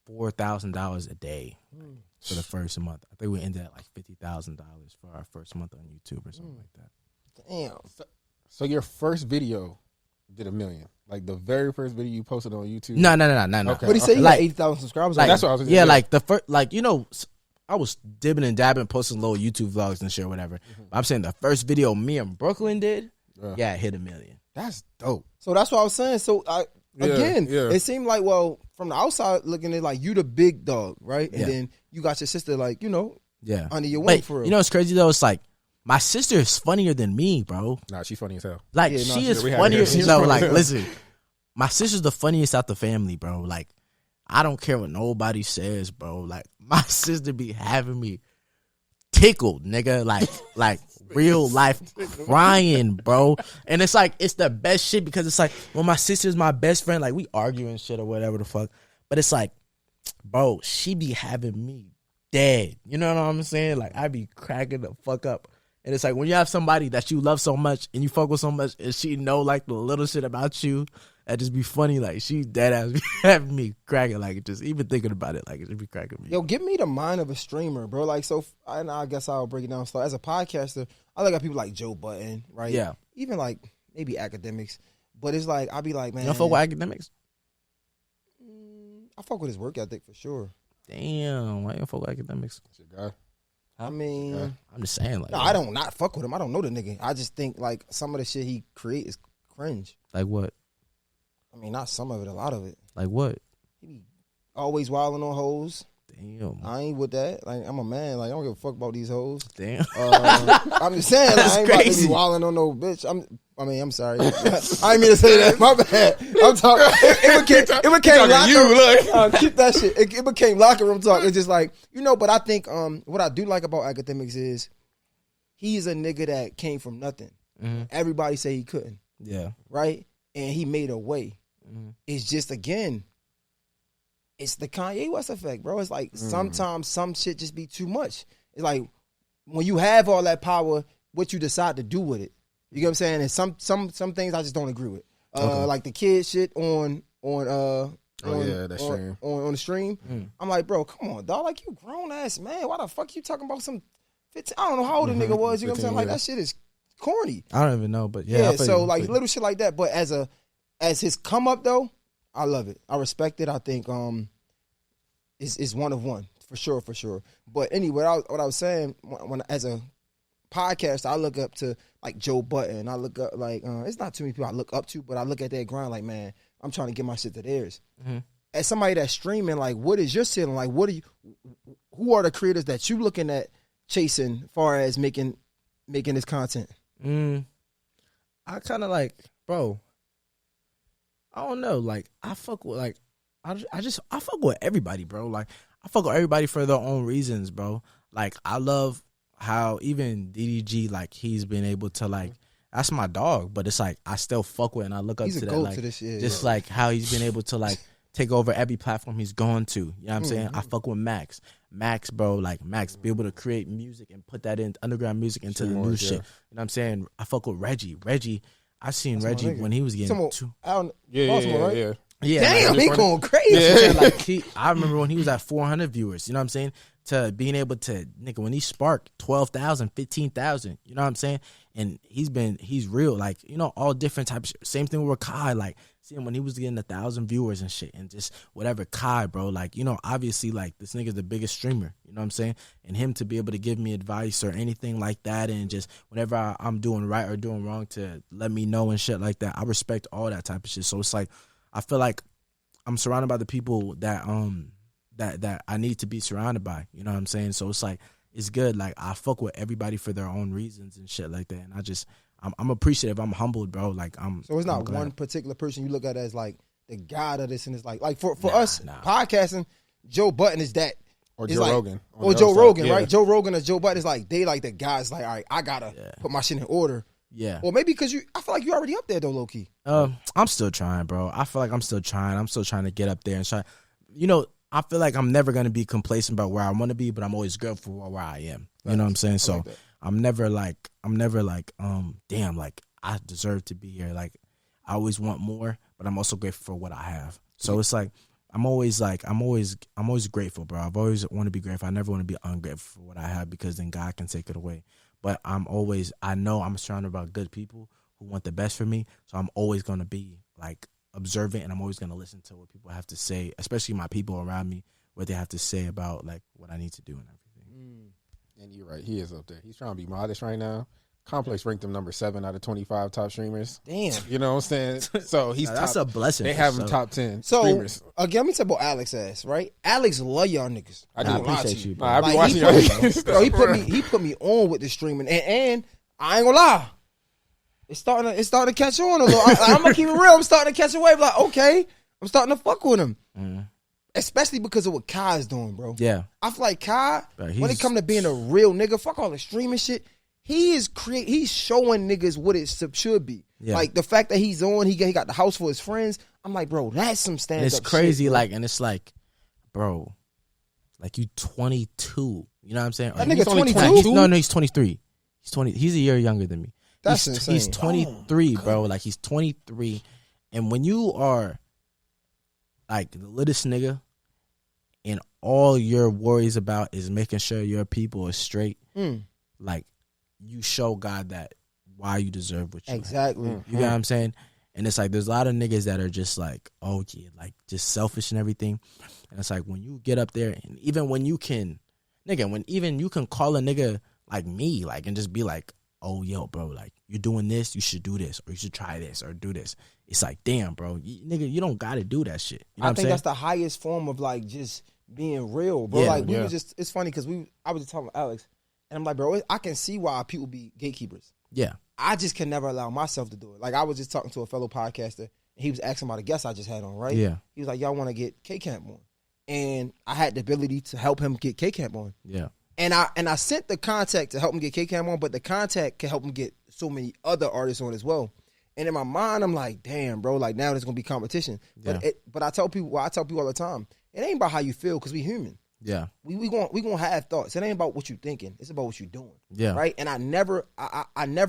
$4,000 a day for the first month. I think we ended at like $50,000 for our first month on YouTube or something like that. Damn. So your first video did 1 million. Like the very first video you posted on YouTube. No. Okay. What did he say? You like, got 80,000 subscribers. Like, that's what I was. Yeah, like the first, like, you know, I was dibbing and dabbing, posting little YouTube vlogs and shit, or whatever. I'm saying the first video me and Brooklyn did, it hit 1 million. That's dope. So that's what I was saying. So it seemed like, well, from the outside looking at, like, you the big dog, right? And then you got your sister, like, you know, under your wing for real. You know what's crazy though? It's like my sister is funnier than me, bro. Nah, she's funny as hell. Like, she is funnier. So, like, listen, my sister's the funniest out the family, bro. Like, I don't care what nobody says, bro. Like, my sister be having me tickled, nigga. Like real life crying, bro. And it's like, it's the best shit because it's like, when my sister's my best friend, like, we argue and shit or whatever the fuck. But it's like, bro, she be having me dead. You know what I'm saying? Like, I be cracking the fuck up. And it's like, when you have somebody that you love so much and you fuck with so much and she know, like, the little shit about you that just be funny, like, she dead ass be having me cracking, like, just even thinking about it, like, it just be cracking me. Yo, give me the mind of a streamer, bro. Like, so, I guess I'll break it down. So, as a podcaster, I look at people like Joe Budden, right? Yeah. Even, like, maybe academics. But it's like, I'll be like, man. You don't fuck with academics? I fuck with his work ethic for sure. Damn, why you don't fuck with academics? That's your guy. I mean, I'm just saying, like, no, I don't not fuck with him. I don't know the nigga. I just think, like, some of the shit he create is cringe. like what? I mean, not some of it, a lot of it. Like what? He be always wilding on hoes. Damn. I ain't with that. Like, I'm a man. Like, I don't give a fuck about these hoes. Damn. I'm just saying, like, I ain't about to be wilding on no bitch. I'm sorry. I ain't mean to say that. My bad. I'm talking. It became locker room. Keep that shit. It became locker room talk. It's just like, you know. But I think what I do like about academics is he's a nigga that came from nothing. Everybody say he couldn't. Yeah. Right? And he made a way. It's just, again, it's the Kanye West effect, bro. It's like sometimes some shit just be too much. It's like when you have all that power, what you decide to do with it. You get what I'm saying? And some things I just don't agree with. Like the kid shit on the stream. I'm like, bro, come on, dog. Like, you grown ass man. Why the fuck you talking about some 15? I don't know how old the nigga was. You know what I'm saying? Like, that shit is corny. I don't even know, but yeah. So like little shit like that. But as his come up though, I love it. I respect it. I think is one of one for sure. But anyway, what I was saying, when as a podcaster, I look up to like Joe Budden. I look up like it's not too many people I look up to, but I look at their grind like, man, I'm trying to get my shit to theirs. As somebody that's streaming, like, what is your ceiling? Like, who are the creators that you looking at chasing far as making this content? I kind of like, bro, I don't know. Like, I fuck with, like, I fuck with everybody, bro. Like, I fuck with everybody for their own reasons, bro. Like, I love how even DDG, like, he's been able to, like, that's my dog, but it's like I still fuck with and I look up to that, like, to this shit, just like how he's been able to, like, take over every platform he's gone to. You know what I'm saying? I fuck with Max, bro. Like, Max be able to create music and put that in underground music into the new shit. You know what I'm saying? I fuck with Reggie. I seen Reggie when he was getting Baltimore, right? Yeah, damn, like, he going crazy. Yeah. Like, I remember when he was at 400 viewers. You know what I'm saying? To being able to, nigga, when he sparked 12,000, 15,000. You know what I'm saying? And he's real. Like, you know, all different types. Same thing with Kai. Like, seeing when he was getting 1,000 viewers and shit, and just whatever. Kai, bro. Like, you know, obviously, like, this nigga's the biggest streamer. You know what I'm saying? And him to be able to give me advice or anything like that, and just whenever I'm doing right or doing wrong, to let me know and shit like that. I respect all that type of shit. So it's like, I feel like I'm surrounded by the people that that I need to be surrounded by. You know what I'm saying? So it's like, it's good. Like, I fuck with everybody for their own reasons and shit like that. And I'm appreciative. I'm humbled, bro. Like, So it's not one particular person you look at as like the god of this, and it's like for us podcasting, Joe Budden is that. Or Joe Rogan. Or Joe Rogan, right? Joe Rogan or Joe Budden is like, they like the guys like, all right, I gotta put my shit in order. Yeah. Or maybe because I feel like you already up there though, low key. I'm still trying, bro. I feel like I'm still trying. I'm still trying to get up there and try. You know, I feel like I'm never gonna be complacent about where I want to be, but I'm always grateful for where I am. You know what I'm saying? So I'm never like, damn, like, I deserve to be here. Like, I always want more, but I'm also grateful for what I have. So it's like, I'm always grateful, bro. I've always want to be grateful. I never want to be ungrateful for what I have, because then God can take it away. But I know I'm surrounded by good people who want the best for me. So I'm always going to be like observant, and I'm always going to listen to what people have to say, especially my people around me, what they have to say about like what I need to do and everything. And you're right. He is up there. He's trying to be modest right now. Complex ranked him number 7 out of 25 top streamers. Damn. You know what I'm saying? So he's that's a blessing. They have him top 10 so, streamers. Again, let me talk about Alex ass, right? Alex love y'all niggas. I appreciate you, bro. I be watching y'all. Bro, he put me on with the streaming, and I ain't gonna lie, it's starting to catch on a little. I'm gonna keep it real. I'm starting to catch a wave. Like, okay, I'm starting to fuck with him, especially because of what Kai is doing, bro. Yeah, I feel like Kai, when it come to being a real nigga, fuck all the streaming shit. He's showing niggas what it should be. Yeah. Like the fact that he's on, he got the house for his friends. I'm like, bro, that's some stand up. It's crazy, shit, like, and it's like, bro, like, you 22. You know what I'm saying? That nigga 22? No, he's 23. He's 20. He's a year younger than me. That's insane. He's 23, bro. Like, he's 23, and when you are like the littest nigga, and all your worries about is making sure your people are straight, like, you show God that why you deserve what you exactly. You know what I'm saying? And it's like, there's a lot of niggas that are just like, oh yeah, like, just selfish and everything. And it's like, when you get up there, and even when you can, when you can call a nigga like me, like, and just be like, oh yo, bro, like, you're doing this, you should do this, or you should try this, or do this. It's like, damn, bro, nigga, you don't gotta do that shit. You know I think that's the highest form of like just being real, bro. Yeah, like we were just, it's funny because I was just talking to Alex. And I'm like, bro, I can see why people be gatekeepers. Yeah. I just can never allow myself to do it. Like, I was just talking to a fellow podcaster, and he was asking about a guest I just had on, right? Yeah. He was like, y'all want to get K-Camp on. And I had the ability to help him get K-Camp on. Yeah. And I sent the contact to help him get K-Camp on, but the contact can help him get so many other artists on as well. And in my mind, I'm like, damn, bro, like now there's gonna be competition. Yeah. But I tell people all the time, it ain't about how you feel because we human. Yeah. We gonna have thoughts. It ain't about what you thinking. It's about what you doing. Yeah. Right. And I never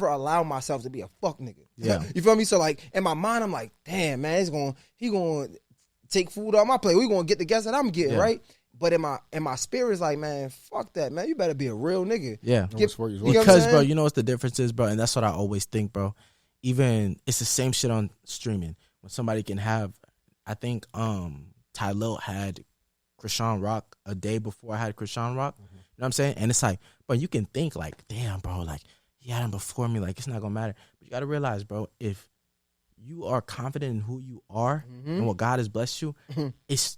allow myself to be a fuck nigga. Yeah. You feel me? So like in my mind, I'm like, damn, man, he gonna take food off my plate. We gonna get the guests that I'm getting, right? But in my spirit is like, man, fuck that, man. You better be a real nigga. Yeah. Because, bro, you know what the difference is, bro? And that's what I always think, bro. Even it's the same shit on streaming. When somebody can have, I think Ty Lil had Krishan Rock a day before I had Krishan Rock. You know what I'm saying? And it's like, but you can think like, damn, bro, like he had him before me, like it's not gonna matter. But you gotta realize, bro, if you are confident in who you are and what God has blessed you,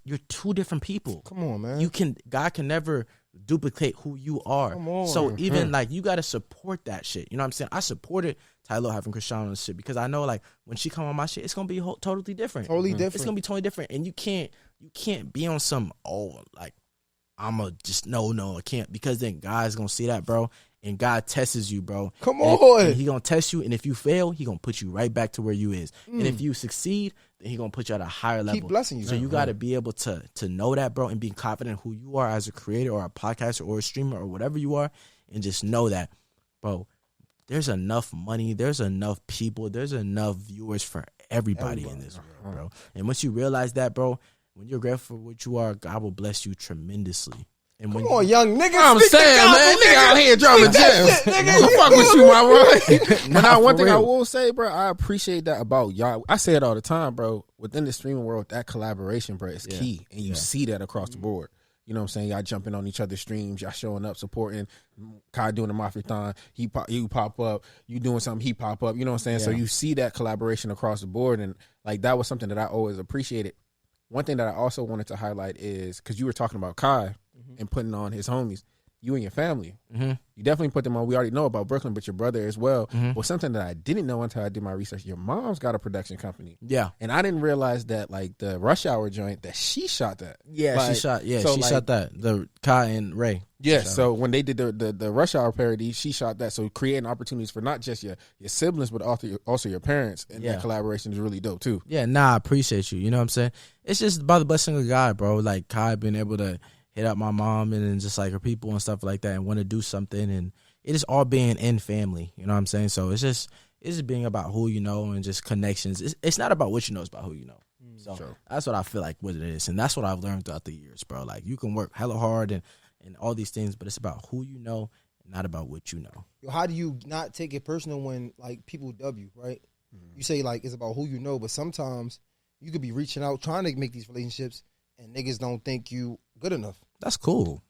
you're two different people. Come on, man. God can never duplicate who you are. Come on. So even like you gotta support that shit. You know what I'm saying? I supported Tyler having Krishan on the shit because I know like when she come on my shit, it's gonna be totally different. Totally different. It's gonna be totally different. And you can't be on some like I'ma just no I can't, because then God's gonna see that, bro. And God tests you, bro. Come on. And he gonna test you, and if you fail, he gonna put you right back to where you is. And if you succeed, then he gonna put you at a higher level. Keep blessing you. So you gotta be able to know that, bro, and be confident in who you are as a creator or a podcaster or a streamer or whatever you are, and just know that, bro, there's enough money, there's enough people, there's enough viewers for everybody in this world, bro. And once you realize that, bro, when you're grateful for what you are, God will bless you tremendously. And Come on, young nigga. I'm saying, man, nigga out here dropping gems. I fuck with you, my boy. But now, one thing I will say, bro, I appreciate that about y'all. I say it all the time, bro. Within the streaming world, that collaboration, bro, is key. And you see that across the board. You know what I'm saying? Y'all jumping on each other's streams. Y'all showing up, supporting. Kai doing the Mafia-thon. You pop up. You doing something, he pop up. You know what I'm saying? So you see that collaboration across the board. And, like, that was something that I always appreciated. One thing that I also wanted to highlight is, because you were talking about Kai and putting on his homies, you and your family. You definitely put them on. We already know about Brooklyn, but your brother as well. But something that I didn't know until I did my research, your mom's got a production company. Yeah. And I didn't realize that, like, the Rush Hour joint, that she shot that. Yeah, like, she shot that. The Kai and Ray. Yeah, so when they did the Rush Hour parody, she shot that. So creating opportunities for not just your siblings, but also your parents. And that collaboration is really dope, too. Yeah, I appreciate you. You know what I'm saying? It's just about the blessing of God, bro. Like, Kai being able to hit up my mom and then just like her people and stuff like that and want to do something, and it is all being in family, you know what I'm saying? So it's just being about who you know and just connections. It's not about what you know, it's about who you know. So that's what I feel like what it is, and that's what I've learned throughout the years, bro. Like, you can work hella hard and all these things, but it's about who you know, not about what you know. How do you not take it personal when like people dub you, right? You say like it's about who you know, but sometimes you could be reaching out trying to make these relationships and niggas don't think you good enough. That's cool.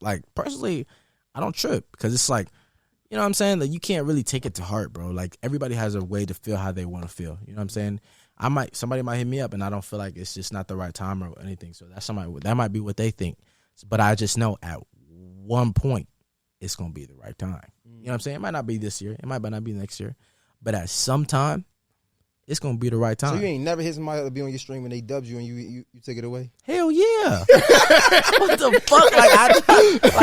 Like, personally, I don't trip, because it's like, you know what I'm saying? Like, you can't really take it to heart, bro. Like, everybody has a way to feel how they want to feel. You know what I'm saying? Somebody might hit me up and I don't feel like it's just not the right time or anything. So that might be what they think. But I just know at one point it's gonna be the right time. You know what I'm saying? It might not be this year. It might not be next year. But at some time, it's gonna be the right time. So you ain't never hit somebody to be on your stream when they dubbed you and you take it away? Hell yeah! What the fuck?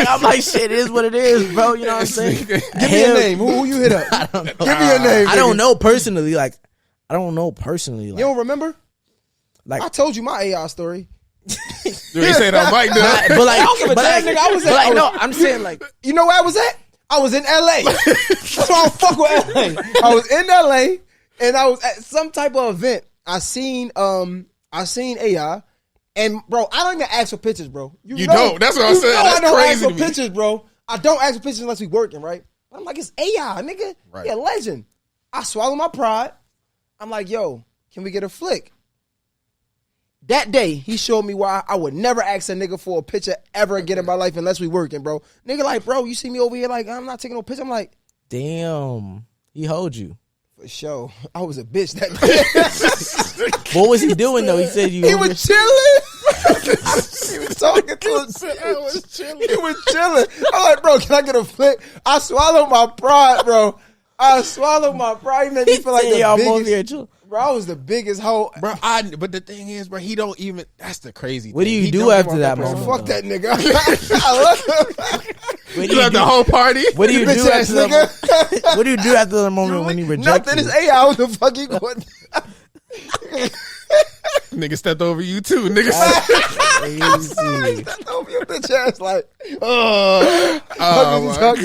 I'm like, shit, it is what it is, bro. You know what I'm saying? Give me your name. Who you hit up? I don't know. Give me your name. I don't know personally. Like, you don't remember? Like, I told you my AI story. You say that, Mike? I'm saying, like, you know where I was at? I was in LA. That's why I don't fuck with LA. I was in LA. And I was at some type of event. I seen AI, and bro, I don't even ask for pictures, bro. You know, don't. That's what I'm saying. That's I don't crazy ask for to me. pictures, bro. I don't ask for pictures unless we working, right? But I'm like, it's AI, nigga. Right. He a legend. I swallow my pride. I'm like, yo, can we get a flick? That day, he showed me why I would never ask a nigga for a picture ever again in my life unless we working, bro. Nigga, like, bro, you see me over here, like, I'm not taking no picture. I'm like, damn, he hold you. For sure. I was a bitch that day. What was he doing, though? He said he was chilling. He was talking to us. He was chilling. I'm like, bro, can I get a flick? I swallowed my pride, bro. He made me feel like the biggest. Bro, I was the biggest hoe. Bro, but the thing is, bro, he don't even, that's the crazy thing. What do you do after that, bro? moment? Fuck that nigga. I love him. You left the whole party. What do you do Bitch ass after the nigga. What do you do after the moment when you reject Nothing. you? It's AI. What the fuck you going? Nigga stepped over you too. Nigga. Crazy. Over your bitch ass like, oh my God.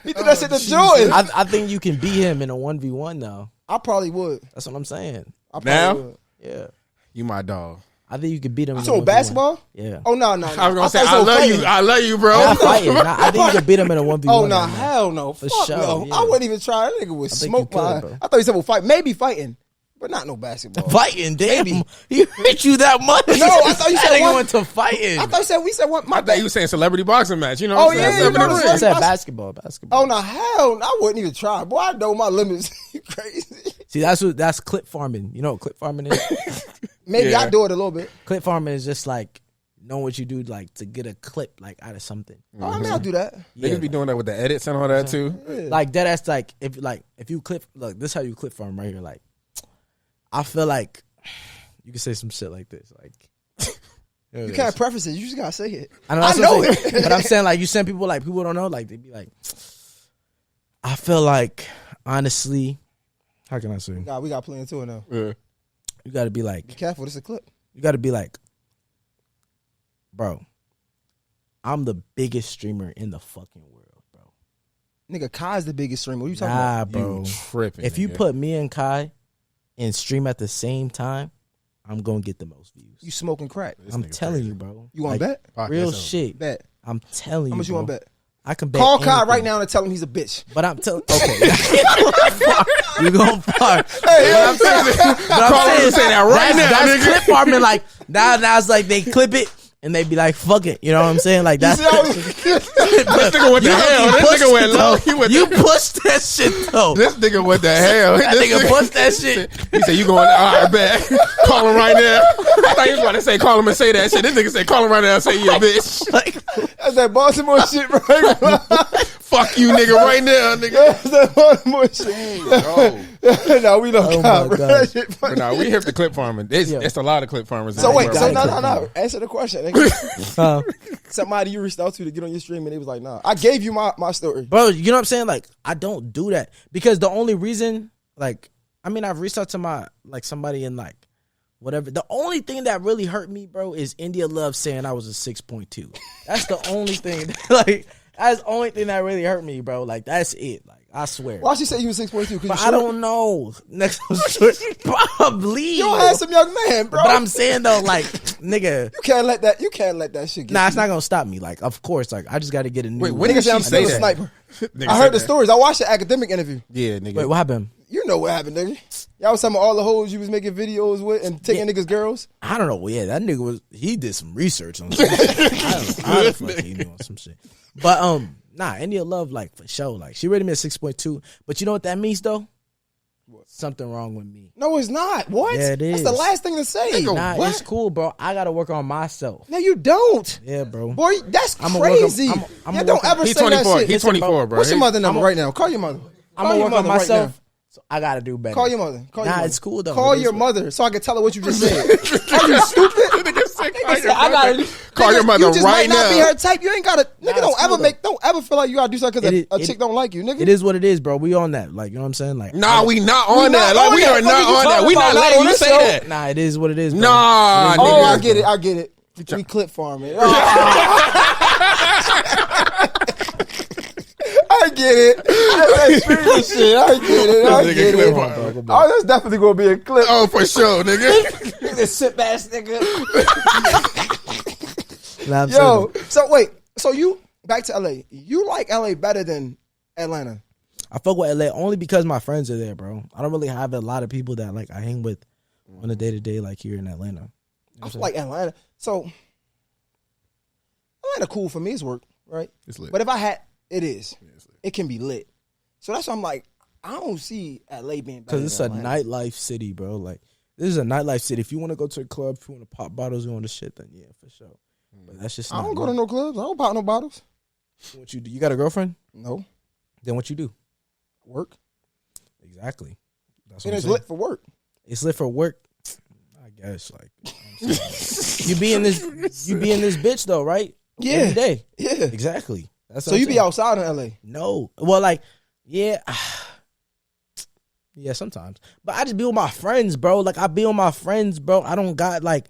He did that shit to Jordan. I think you can beat him in a 1v1 now. I probably would. That's what I'm saying. I probably Now? would. Yeah. You my dog. I think you could beat him in a So 1v1. basketball? Yeah. Oh no. I was gonna say, thought I you said love fighting. you. I love you, bro. Not fighting. I think you could beat him in a 1v1. Oh no, right now. hell no. For Fuck sure, no. yeah. I wouldn't even try. That nigga would think smoke you could, my. bro. I thought you said well fight. Maybe fighting, but not no basketball. Fighting, damn. Maybe. He hit you that much. No, I thought you said That nigga one- went to fighting. I thought you said we said what? My I thought you were saying celebrity boxing match. You know Oh, what I'm saying? yeah, you know Seven what in I'm the I ring. said basketball. Oh no, hell no. I wouldn't even try. Boy, I know my limits. You crazy. See, that's clip farming. You know what clip farming is? Maybe Yeah. I do it a little bit. Clip farming is just like knowing what you do like to get a clip like out of something. Oh, I mean, I'll do that. Yeah. Niggas be doing that with the edits and all that too. Like that. That's like if you clip. Look, this is how you clip farm right here. Like, I feel like you can say some shit like this. Like, You can't preface it. You just gotta say it. I know, I that's know what I'm saying. it. But I'm saying like you send people like people don't know. Like they be like, I feel like honestly, how can I say? Nah, we got plenty to it now. Yeah. You got to be like, Be careful. This is a clip. you got to be like, bro, I'm the biggest streamer in the fucking world, bro. Nigga, Kai's the biggest streamer. What you talking Nah, about? bro. You tripping. If you nigga. put me and Kai and stream at the same time, I'm gonna get the most views. You smoking crack. This I'm nigga telling crazy. you, bro. You want Like, to bet? Podcast real over. shit. Bet. I'm telling you. How much you bro. want to bet? I can bet. Call Kai anything. right now and tell him he's a bitch. But I'm telling. Okay, you going far? Hey, But I'm saying, Call him and say that right now, that's nigga. clip farming. Like now it's like they clip it and they be like, "Fuck it," you know what I'm saying? Like You that's. see how This nigga what the hell? This pushed nigga went it, low. though. He went You pushed that shit though. This nigga what the hell? That This nigga pushed that shit. He said, you going, all right, bet. Call him right now. I thought he was about to say, call him and say that shit. This nigga said, call him right now and say, you a bitch. Like, that's that Baltimore shit, bro. Fuck you, nigga, right now, nigga. That's that Baltimore shit. No, we don't Oh count, my bro. God. That shit funny. But nah, we hit the clip farming. It's, Yeah. it's a lot of clip farmers. So in wait, this so world. no. Answer the question. Nigga. Somebody you reached out to get on your stream and they was like, nah. I gave you my story. bro, you know what I'm saying? Like, I don't do that because the only reason, like, I mean, I've reached out to my like somebody in like whatever. The only thing that really hurt me, bro, is India Love saying I was a 6.2. That's the only thing. Like, that's the only thing that really hurt me, bro. Like, that's it. Like, I swear. Why she say you was 6.2? But I don't know. Next, probably. You don't have some young man, bro. But I'm saying though, like, nigga. You can't let that shit get Nah, you. it's not gonna stop me. Like, of course, like I just got to get a new. Wait, when Nigga did say she I'm say still a that? sniper. Nigga I said heard the that. stories. I watched the academic interview. Yeah, nigga. Wait, what happened? You know what happened, nigga. Y'all was talking about all the hoes you was making videos with and taking niggas' girls. I don't know. Well, yeah, that nigga he did some research on some shit. I don't fucking he doing some shit. But nah, India Love like for sure. Like she rated me at 6.2. But you know what that means though? Something wrong with me. No, it's not. What? Yeah, it That's the is. last thing to say. Nah, what? it's cool, bro. I gotta work on myself. No, you don't. Yeah, bro. Boy, that's I'ma work on- crazy. I'ma Yeah, don't work on- ever He's say that 24. shit. He's 24, bro. What's your mother number right now? Call your mother. I'm Call gonna your work on mother right myself. now. So I gotta do better. Call your mother. Call your Nah, mother. it's cool though. Call It is your what- mother so I can tell her what you just said. Are you stupid? Nigga said, call Nigga your said, I mother. gotta Call your mother You just right might not now. be her type. You ain't gotta. Nigga, it's don't cool, ever don't ever feel like you gotta do something It because is- a it- chick don't like you, nigga. It is what it is, bro. We on that. Like, you know what I'm saying? Like, Nah, we not We on that. not Like, on we that. are What not you on that. talking We about? not Not letting on you this say show. that. nah, it is what it is, bro. Nah, Oh, nigga. I get it. I get it. We clip farming. I get it. That's that streamer shit. I get it. I Nigga get clip it. farming. Oh, that's definitely gonna be a clip. Oh, for sure, nigga. This sip ass nigga. Nah, I'm Yo, saying, so wait. So you back to LA. You like LA better than Atlanta? I fuck with LA only because my friends are there, bro. I don't really have a lot of people that like I hang with on a day to day like here in Atlanta. You know what I I'm feel like Atlanta. So Atlanta cool for me is work, right? It's lit. But if I had, it is. It can be lit. So that's why I'm like, I don't see LA being better. Because it's a than Atlanta. nightlife city, bro. Like, this is a nightlife city. If you want to go to a club, if you want to pop bottles, you want to shit, then yeah, for sure. But that's just I not don't go me. to no clubs. I don't pop no bottles. What you do? You got a girlfriend? No Then what you do? work. Exactly. That's It what I'm is saying. lit for work. It's lit for work. I guess like you know what I'm saying. you be in this bitch though, right? Yeah. Every day. Yeah. Exactly. So you be outside in LA? No. Well, like, yeah. Yeah, sometimes. But I just be with my friends, bro. Like, I be with my friends, bro. I don't got, like,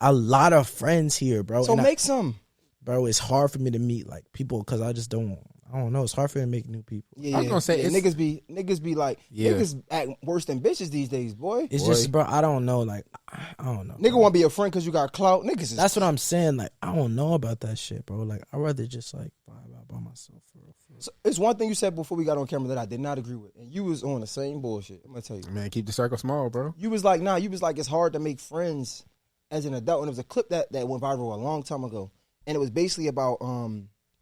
a lot of friends here, bro. So make some. Bro, it's hard for me to meet, like, people because I just don't know. It's hard for me to make new people. Yeah, I was gonna say niggas be like, niggas act worse than bitches these days, boy. It's just, bro, I don't know. Like, I don't know. Nigga want to be a friend because you got clout. Niggas That's what I'm saying. Like, I don't know about that shit, bro. Like, I'd rather just, like, vibe out by myself for real. So it's one thing you said before we got on camera that I did not agree with. And you was on the same bullshit. I'm going to tell you. Man, keep the circle small, bro. You was like, it's hard to make friends as an adult. And it was a clip that went viral a long time ago. And it was basically about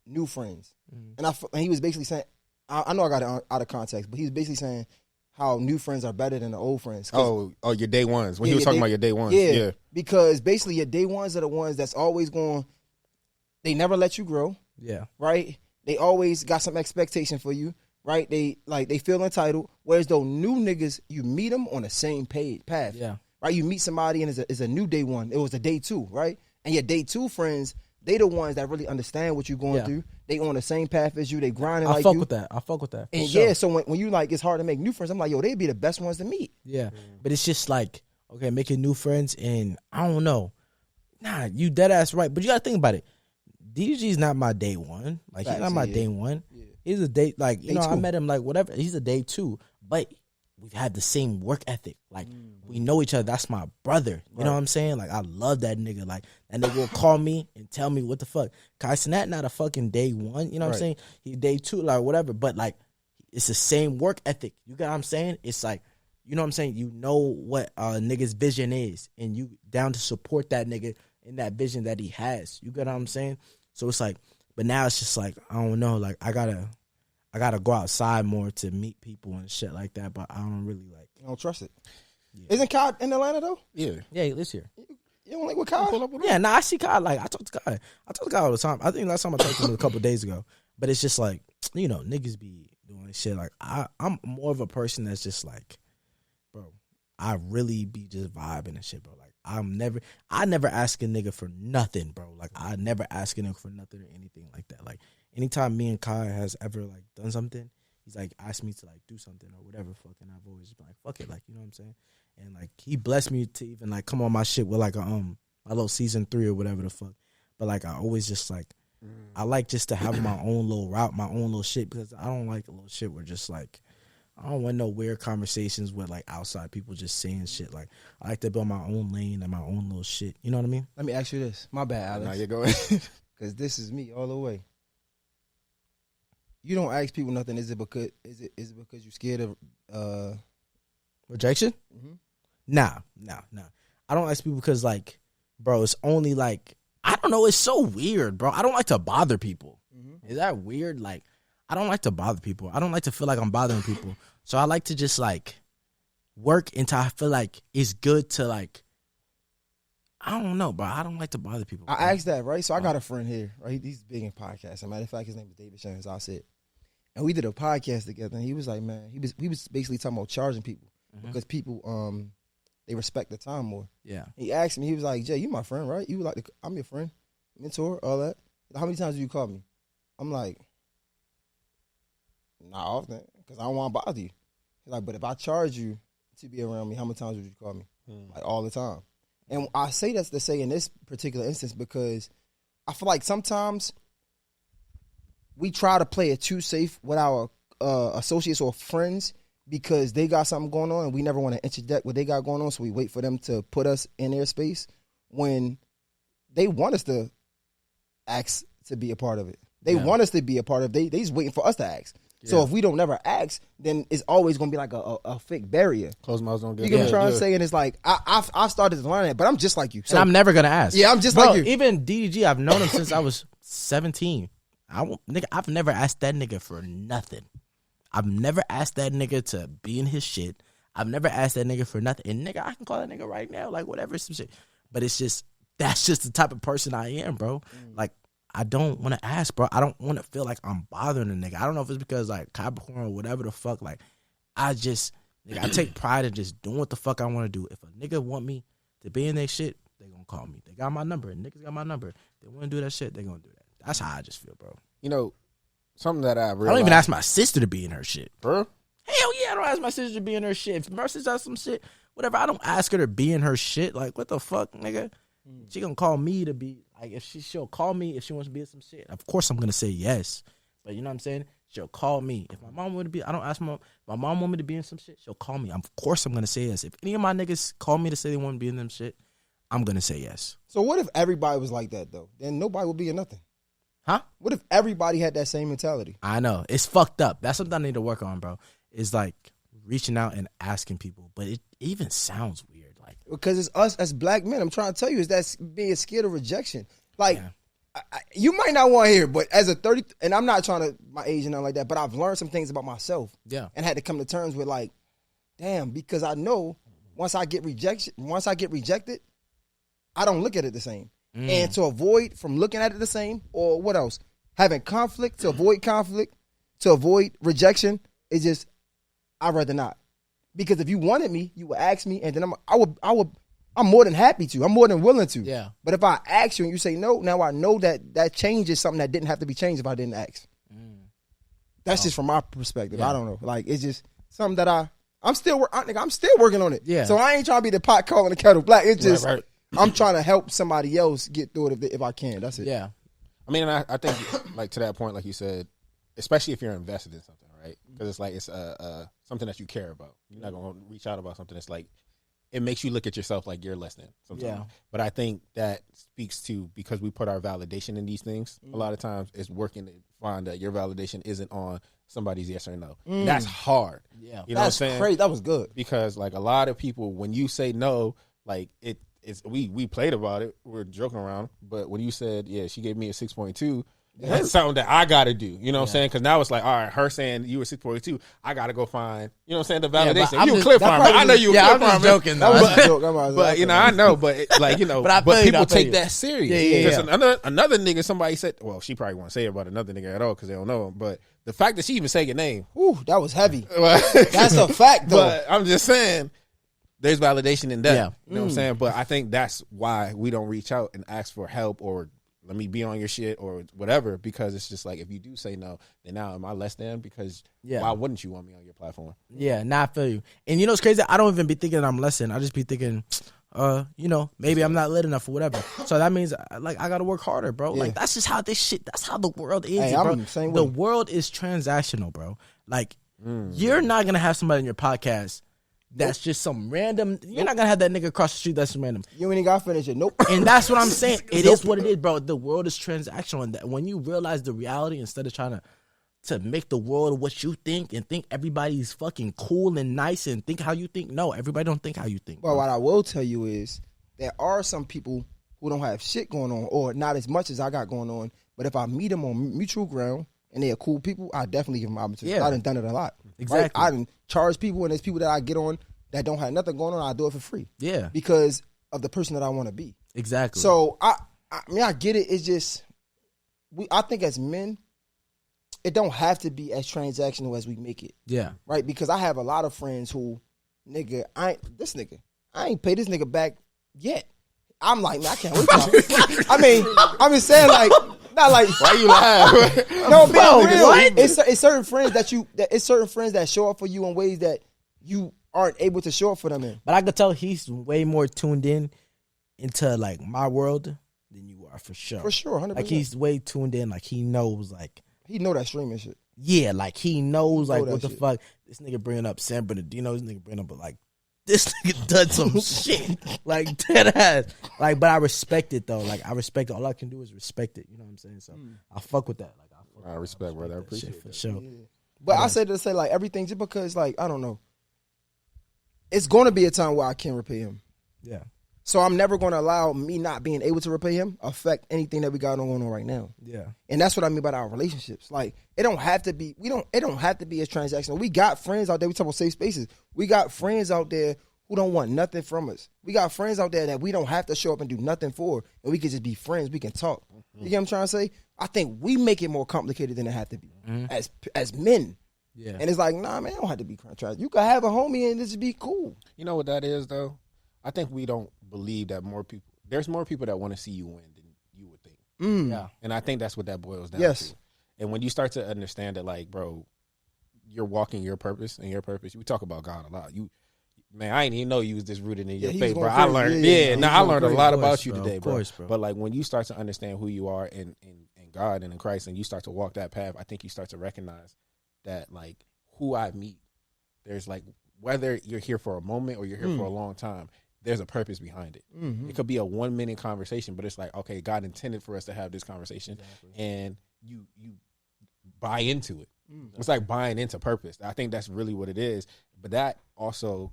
new friends. And he was basically saying, I know I got it out of context, but he was basically saying how new friends are better than the old friends. Oh, your day ones. When he was talking about your day ones. Yeah. Because basically your day ones are the ones that's always going, they never let you grow. Yeah. Right? They always got some expectation for you, right? They feel entitled. Whereas though new niggas, you meet them on the same path. Yeah. Right? You meet somebody and it's a new day one. It was a day two, right? And your day two friends, they the ones that really understand what you're going through. They on the same path as you. They grinding like you. I fuck with that. And yeah, so when you like, it's hard to make new friends. I'm like, yo, they'd be the best ones to meet. Yeah. But it's just like, okay, making new friends and I don't know. Nah, you dead ass right. But you gotta think about it. DG's not my day one. Like, he's not my day one. Yeah. He's a day, like, you know, I met him, like, whatever. He's a day two. But we've had the same work ethic. Like, we know each other. That's my brother. You know what I'm saying? Like, I love that nigga. Like, that nigga will call me and tell me what the fuck. Kai Sinat not a fucking day one. You know what I'm saying? He day two, like, whatever. But, like, it's the same work ethic. You get what I'm saying? It's like, you know what I'm saying? You know what a nigga's vision is. And you down to support that nigga in that vision that he has. You get what I'm saying? So it's like, but now it's just like, I don't know, like I gotta go outside more to meet people and shit like that, but I don't really like. You don't trust it. Yeah. Isn't Kyle in Atlanta though? Yeah, he lives here. You don't like with Kyle? Yeah, I see Kyle. Like I talk to Kyle all the time. I think last time I talked to him was a couple days ago. But it's just like, you know, niggas be doing shit. Like I'm more of a person that's just like, bro, I really be just vibing and shit, bro. Like I never ask a nigga for nothing, bro. Like I never ask a nigga for nothing or anything like that. Like anytime me and Kai has ever like done something, he's like asked me to like do something or whatever, fucking I've always been like, fuck it, like, you know what I'm saying? And like he blessed me to even like come on my shit with like a my little season 3 or whatever the fuck. But like I always just like I like just to have my own little route, my own little shit, because I don't like a little shit where just like I don't want no weird conversations with like outside people just saying shit. Like I like to build my own lane and my own little shit. You know what I mean? Let me ask you this. My bad, Alex. Now you go ahead. Because this is me all the way. You don't ask people nothing. Is it because you're scared of rejection? Mm-hmm. Nah. I don't ask people because like, bro, it's only like I don't know. It's so weird, bro. I don't like to bother people. Mm-hmm. Is that weird? Like. I don't like to bother people. I don't like to feel like I'm bothering people. So I like to just like work until I feel like it's good to like, I don't know, bro. I don't like to bother people. I asked that, right? So I got a friend here, right? He's big in podcasts. As a matter of fact, his name is Deshae, as I said. And we did a podcast together, and he was like, man, he was basically talking about charging people because people, they respect the time more. Yeah. He asked me, he was like, Jay, you my friend, right? You like I'm your friend, mentor, all that. How many times do you call me? I'm like, not often, because I don't want to bother you. He's like, but if I charge you to be around me, how many times would you call me? Like all the time. And I say that's to say in this particular instance because I feel like sometimes we try to play it too safe with our associates or friends because they got something going on and we never want to interject what they got going on, so we wait for them to put us in their space when they want us to ask to be a part of it. They want us to be a part of it. They just waiting for us to ask. Yeah. So if we don't never ask, then it's always going to be like a fake barrier. Closed mouths don't get. You get what I'm trying to say? And it's like, I started to learn it, but I'm just like you. So and I'm never going to ask. Yeah, I'm just Bro, like you. Even DDG, I've known him since I was 17. I've never asked that nigga for nothing. I've never asked that nigga to be in his shit. I've never asked that nigga for nothing. And nigga, I can call that nigga right now, like whatever, some shit. But it's just, that's just the type of person I am, bro. Like, I don't want to ask, bro. I don't want to feel like I'm bothering a nigga. I don't know if it's because, like, Capricorn or whatever the fuck. Like, I take pride in just doing what the fuck I want to do. If a nigga want me to be in their shit, they gonna call me. They got my number. Niggas got my number. They want to do that shit, they gonna do that. That's how I just feel, bro. You know, something that I realized. I don't even ask my sister to be in her shit. Bro? Hell yeah, I don't ask my sister to be in her shit. If Mercy does some shit, whatever, I don't ask her to be in her shit. Like, what the fuck, nigga? She gonna call me to be, like, if she'll call me if she wants to be in some shit. Of course I'm gonna say yes. But you know what I'm saying? She'll call me. If my mom want to be, I don't ask my mom. If my mom want me to be in some shit, she'll call me. Of course I'm gonna say yes. If any of my niggas call me to say they want to be in them shit, I'm gonna say yes. So what if everybody was like that though? Then nobody would be in nothing. Huh? What if everybody had that same mentality? I know. It's fucked up. That's something I need to work on, bro. It's like reaching out and asking people, but it even sounds weird. Like, Because it's us as black men. I'm trying to tell you, is that being scared of rejection. Like, you might not want to hear it, but as a 30, and I'm not trying to my age and nothing like that, but I've learned some things about myself. Yeah. And had to come to terms with like, damn, because I know once I get rejected, I don't look at it the same. And to avoid from looking at it the same, or what else? Having conflict, to avoid conflict, to avoid rejection, it's just, I'd rather not. Because if you wanted me, you would ask me, and then I'm more than happy to. I'm more than willing to. Yeah. But if I ask you and you say no, now I know that changes something that didn't have to be changed if I didn't ask. That's just from my perspective. Yeah. I don't know. Like, it's just something that I'm still working on it. Yeah. So I ain't trying to be the pot calling the kettle black. It's just Right. I'm trying to help somebody else get through it if I can. That's it. yeah. I mean, I think, like, to that point, like you said, especially if you're invested in something, right? Because it's like it's something that you care about. You're not going to reach out about something that's like, it makes you look at yourself like you're less than sometimes. Yeah. But I think that speaks to, because we put our validation in these things, a lot of times it's working to find that your validation isn't on somebody's yes or no. That's hard. Yeah. You know That's what I'm saying? crazy. That was good. Because, like, a lot of people, when you say no, like, we played about it. We're joking around. But when you said, yeah, she gave me a 6.2, that's something that I got to do. You know what I'm saying? Because now it's like, all right, her saying you were 6.2, I got to go find, you know what I'm saying, the validation. You a clip farmer. I know you a clip farmer. I'm just joking. That was a joke. But, you know, I know. But, like, you know, But I but feel you, people I feel take you. that serious. Yeah. Because another nigga, somebody said, well, she probably won't say it about another nigga at all because they don't know him. But the fact that she even said your name. Ooh, that was heavy. That's a fact, though. But I'm just saying, there's validation in that. Yeah. You know what I'm saying? But I think that's why we don't reach out and ask for help or let me be on your shit or whatever, because it's just like, if you do say no, then now am I less than? Because why wouldn't you want me on your platform? Yeah, nah, I feel you. And you know what's crazy? I don't even be thinking I'm less than. I just be thinking, you know, maybe I'm not lit enough or whatever. So that means, like, I got to work harder, bro. Yeah. Like, that's just how this shit, that's how the world is, Hey, bro. I'm the same The way. world is transactional, bro. Like, you're not going to have somebody in your podcast that's just some random, you're not going to have that nigga across the street that's some random. You ain't got finished it. Nope. And that's what I'm saying. It is what it is, bro. The world is transactional. And that when you realize the reality, instead of trying to make the world what you think and think everybody's fucking cool and nice and think how you think. No, everybody don't think how you think. But what I will tell you is there are some people who don't have shit going on or not as much as I got going on. But if I meet them on mutual ground and they are cool people, I definitely give them opportunity. Yeah. I done it a lot. Exactly. Right? I done charge people, and there's people that I get on that don't have nothing going on. I do it for free. Yeah, Because of the person that I want to be. exactly. So I mean, I get it. It's just I think as men, it don't have to be as transactional as we make it, yeah, right? Because I have a lot of friends who, I ain't paid this nigga back yet. I'm like, man, I can't wait till I mean, I'm just saying, like, not like, Why you laugh? no, being Bro, real. what? It's certain friends it's certain friends that show up for you in ways that you aren't able to show up for them in. but I could tell he's way more tuned in into like my world than you are for sure. For sure, 100%. Like he's way tuned in. Like he knows, like He know that streaming shit. yeah, like he knows like that what the shit. fuck this nigga bringing up San Bernardino. This nigga bringing up like this nigga done some shit like dead ass. Like, but I respect it though. Like I respect it. All I can do is respect it. You know what I'm saying? So I fuck with that. Like I respect, brother. I appreciate shit for that. sure. But I say to say like everything just because like I don't know. It's going to be a time where I can't repay him. Yeah, So I'm never going to allow me not being able to repay him affect anything that we got going on right now. yeah, And that's what I mean by our relationships. Like it don't have to be it don't have to be as transactional. We got friends out there, we talk about safe spaces. We got friends out there who don't want nothing from us. We got friends out there that we don't have to show up and do nothing for, and we can just be friends, we can talk. You get what I'm trying to say? I think we make it more complicated than it have to be as men. yeah. And it's like, nah, man, it don't have to be contract. You can have a homie and just be cool. You know what that is, though? I think we don't believe that there's more people that want to see you win than you would think. Yeah. And I think that's what that boils down Yes. to. And when you start to understand that, like, bro, you're walking your purpose and your purpose. We talk about God a lot. Man, I didn't even know you was this rooted in your faith, bro. I learned, I learned a lot about you today, bro. But like when you start to understand who you are in God and in Christ, and you start to walk that path, I think you start to recognize that, like, who I meet, there's like, whether you're here for a moment or you're here for a long time, there's a purpose behind it. It could be a 1 minute conversation, but it's like, okay, God intended for us to have this conversation, and you buy into it. It's like buying into purpose. I think that's really what it is. But that also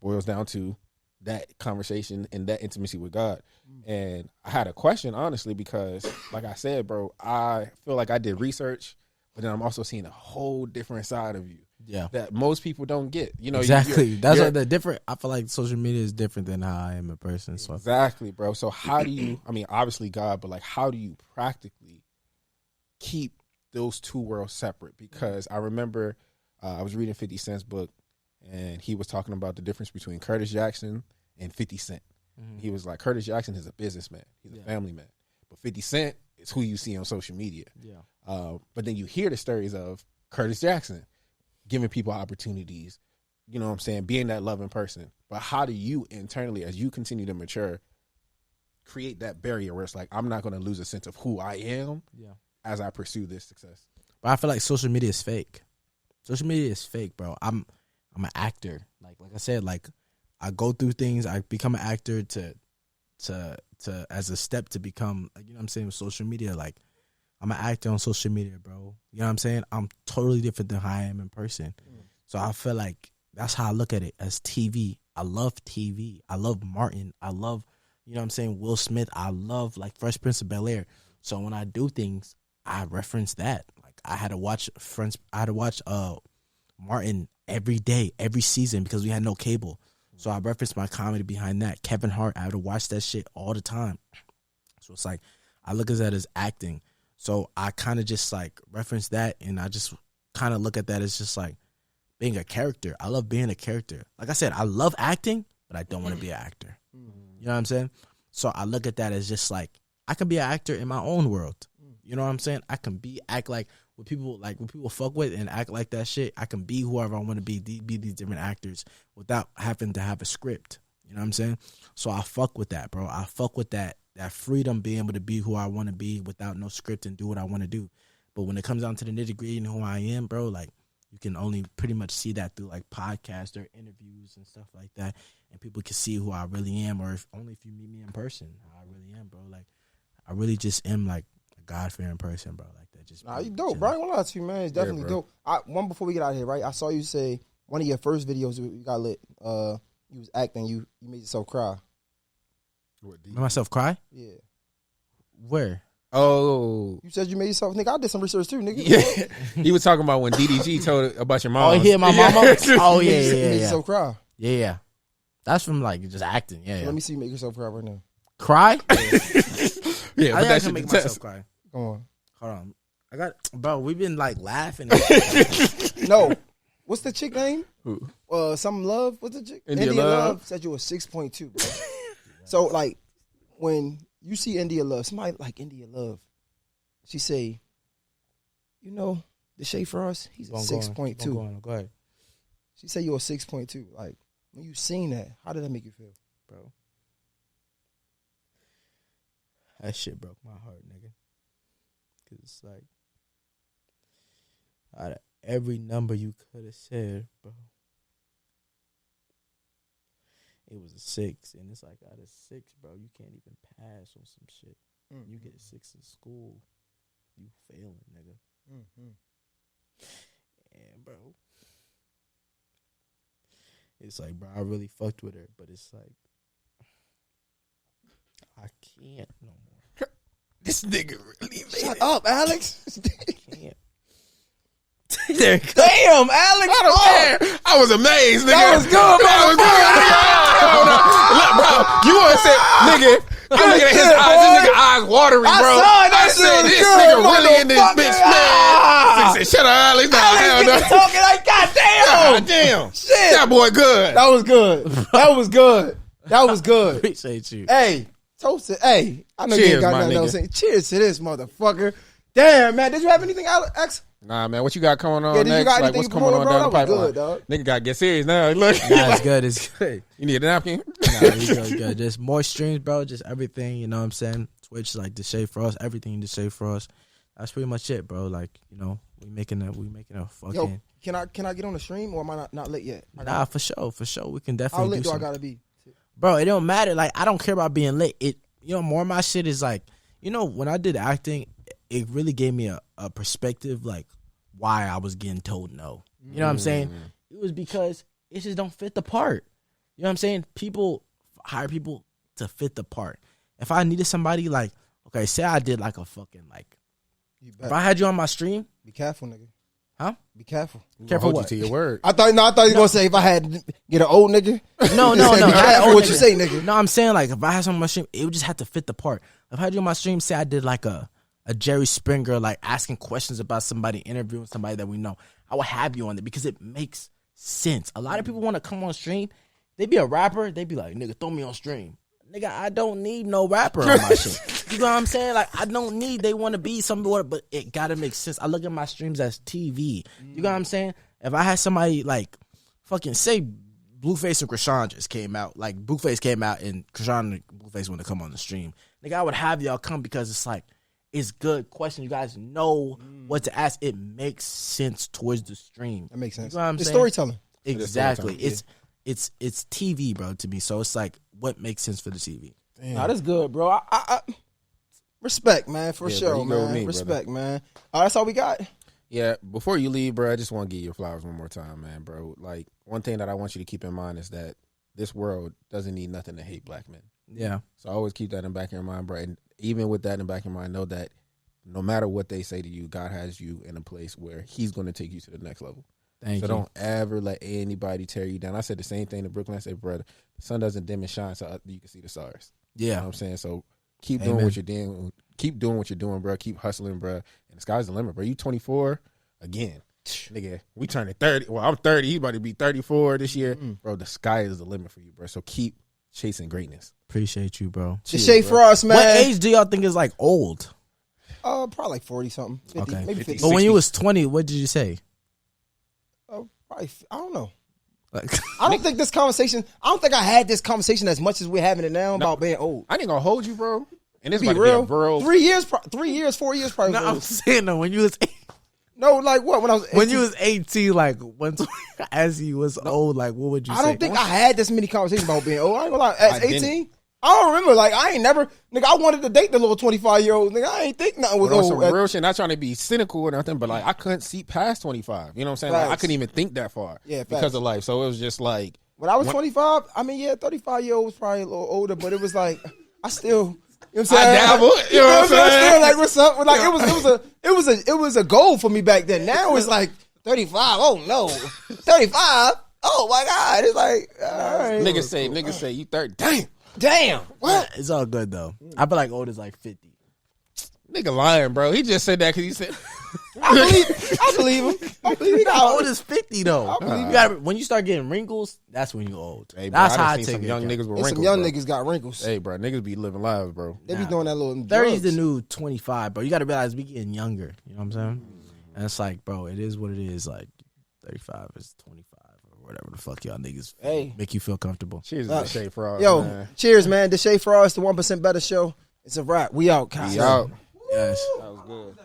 boils down to that conversation and that intimacy with God. And I had a question, honestly, because like I said, bro, I feel like I did research, but then I'm also seeing a whole different side of you. Yeah, that most people don't get. You know, exactly. That's what the different. I feel like social media is different than how I am a person. So exactly, bro. So how do you? I mean, obviously God, but like, how do you practically keep those two worlds separate? Because I remember I was reading 50 Cent's book, and he was talking about the difference between Curtis Jackson and 50 Cent. He was like, Curtis Jackson is a businessman, he's a family man, but 50 Cent is who you see on social media. But then you hear the stories of Curtis Jackson giving people opportunities, you know what I'm saying, being that loving person. But how do you internally, as you continue to mature, create that barrier where it's like, I'm not going to lose a sense of who I am as I pursue this success? But I feel like social media is fake. Social media is fake, bro. I'm an actor. Like I said, like, I go through things. I become an actor to as a step to become, like, you know what I'm saying, with social media. Like, I'm an actor on social media, bro. You know what I'm saying? I'm totally different than how I am in person. So I feel like that's how I look at it as TV. I love TV. I love Martin. I love, you know what I'm saying, Will Smith. I love, like, Fresh Prince of Bel-Air. So when I do things, I reference that. Like, I had to watch Martin every day, every season, because we had no cable. So I referenced my comedy behind that. Kevin Hart, I had to watch that shit all the time. So it's like, I look at that as acting. So I kind of just like reference that, and I just kind of look at that as just like being a character. I love being a character. Like I said, I love acting, but I don't want to be an actor. You know what I'm saying? So I look at that as just like, I can be an actor in my own world. You know what I'm saying? I can act like what people fuck with and act like that shit. I can be whoever I want to be these different actors without having to have a script. You know what I'm saying? So I fuck with that, bro. I fuck with that freedom, being able to be who I want to be without no script and do what I want to do. But when it comes down to the nitty gritty and who I am, bro, like, you can only pretty much see that through like podcasts or interviews and stuff like that, and people can see who I really am, or only if you meet me in person, how I really am, bro. Like, I really just am like a God-fearing person, bro. Like that. Just you dope, bro. I ain't gonna lie to you, man. It's definitely dope. One before we get out of here, right? I saw you say one of your first videos you got lit. You was acting. You made yourself cry. Made myself cry? Yeah. Where? Oh, you said you made yourself. Nigga, I did some research too, nigga. Yeah. He was talking about when DDG told about your mom. Oh, yeah, my mama. Oh, yeah, you made yourself cry. Yeah. That's from like just acting. Yeah. Let me see you make yourself cry right now. Cry? Yeah, I think I can make myself cry. Come on. Hold on. Bro, we've been like laughing. No. What's the chick name? Who? Some Love. What's the chick? India Love said you were 6.2, bro. So, like, when you see India Love, somebody like India Love, she say, you know, Deshae for us, he's a 6.2. Go ahead. She said you're a 6.2. Like, when you seen that, how did that make you feel? Bro. That shit broke my heart, nigga. Because it's like, out of every number you could have said, bro, it was a 6. And it's like, out of 6, bro, you can't even pass on some shit. You get a 6 in school, you failing, nigga. And, bro, it's like, bro, I really fucked with her, but it's like, I can't no more. This nigga really made Shut up, Alex. I can't. Damn, Alex. I don't care. I was amazed, nigga. That was good, That was good, nigga. Look, bro, you want to say, nigga, I'm looking at his eyes. This nigga eyes watery, bro. I said, this nigga really in this bitch, man. He said, shut up, Alex. Nah, hell no. Talking like, goddamn. Damn. Shit. That boy good. That was good. That was good. That was good. Appreciate you. Hey, toast it. Hey, I know Cheers, you ain't got my nothing nigga. else to say. Cheers to this motherfucker. Damn, man. Did you have anything, X? Nah, man. What you got going on Yeah, did next? you got Like, anything what's coming on bro? down the That was pipeline? good, dog. Nigga got to get serious now. Look. Nah, it's good. It's good. You need a napkin? Nah, it's good. Just more streams, bro. Just everything. You know what I'm saying? Twitch, like Deshae for us. Everything Deshae for us. That's pretty much it, bro. Like, you know, we making a fucking. Yo, can I get on the stream or am I not lit yet? Nah, for sure. We can How definitely lit do do I something. gotta be? Bro, it don't matter. Like, I don't care about being lit. More of my shit is like, when I did acting, it really gave me a perspective, like, why I was getting told no. You know what I'm saying? It was because it just don't fit the part. You know what I'm saying? People hire people to fit the part. If I needed somebody, like, okay, say I did like a fucking, like, if I had you on my stream. Be careful, nigga. Huh? Be careful. Careful Hold what? you to your word. I thought you were gonna say if I had get an old nigga. No. Be not careful old what nigga. you say, nigga. No, I'm saying, like, if I had someone on my stream, it would just have to fit the part. If I had you on my stream, say I did like a Jerry Springer, like asking questions about somebody, interviewing somebody that we know, I would have you on there because it makes sense. A lot of people want to come on stream. They be a rapper. They be like, nigga, throw me on stream. Nigga, I don't need no rapper on my shit. You know what I'm saying? Like, I don't need, they want to be somewhere, but it got to make sense. I look at my streams as TV. You know what I'm saying? If I had somebody like, fucking, say Blueface and Krishan just came out. Like, Blueface came out and Krishan and Blueface want to come on the stream. Nigga, I would have y'all come because it's like, it's good question. You guys know what to ask. It makes sense towards the stream. That makes sense. You know what I'm It's saying? storytelling. Exactly. Storytelling, It's TV, bro, to me. So it's like, what makes sense for the TV? Damn. Nah, that's good, bro. I respect, man, for Yeah, sure, bro, you know man. me, Respect, man. That's all we got. Yeah, before you leave, bro, I just want to give you your flowers one more time, man, bro. Like, one thing that I want you to keep in mind is that this world doesn't need nothing to hate black men. Yeah. So always keep that in the back of your mind, bro. And even with that in the back of your mind, know that no matter what they say to you, God has you in a place where he's going to take you to the next level. Thank So you. don't ever let anybody tear you down. I said the same thing to Brooklyn. I said, brother, the sun doesn't dim and shine so you can see the stars. You know Yeah. what I'm saying? So keep Amen. doing what you're doing. Keep doing what you're doing, bro. Keep hustling, bro. And the sky's the limit, bro. You 24, again, nigga, we turning 30. Well, I'm 30. He about to be 34 this year. Bro, the sky is the limit for you, bro. So keep chasing greatness. Appreciate you, bro. Deshae Frost, man. What age do y'all think is like old? Probably like 40 something. 50, Okay. maybe 50, 50. But when you 60. was 20, what did you say? Probably, I don't know. Like, I don't think I had this conversation as much as we're having it now about being old. I ain't gonna hold you, bro. And it's Be about real. to be a real. 3 years, 4 years probably. no, I'm saying though, when you was No, like what? When I was 18, like when as you was old, like what would you say? I don't think I had this many conversations about being old. I ain't gonna lie. At I didn't. 18, I don't remember. Like I ain't never, nigga. I wanted to date the little 25-year-old. Nigga, I ain't think nothing was But on old. some real shit, not trying to be cynical or nothing, but like I couldn't see past 25. You know what I'm saying? Like, I Facts. couldn't even think that far. Yeah, because facts. of life. So it was just like When I was 25, I mean, yeah, 35-year-old was probably a little older, but it was like I still. You know what I'm saying? dabble, you know what I'm I saying? still like what's up? Like it was a goal for me back then. Now it's like 35. Oh no, 35. Oh my God! It's like all right. niggas say you 30. Damn. What? It's all good though. I feel like old is like 50. Nigga lying, bro. He just said that because he said. I believe him. I believe him. How old is 50 though? believe You gotta, when you start getting wrinkles, that's when you old. Hey, bro, That's I done how I seen take some it. young niggas with And wrinkles. some young bro. niggas got wrinkles. Hey, bro, niggas be living lives, bro. They be doing that little 30 is the drugs. new 25, bro. You got to realize we getting younger. You know what I'm saying? And it's like, bro, it is what it is. Like 35 is 25 or whatever the fuck y'all niggas Hey. make you feel comfortable. Cheers to Deshae Frost, Yo, man. cheers, man. Deshae Frost, the 1% Better Show. It's a wrap. We out. We out. Yes. That was good.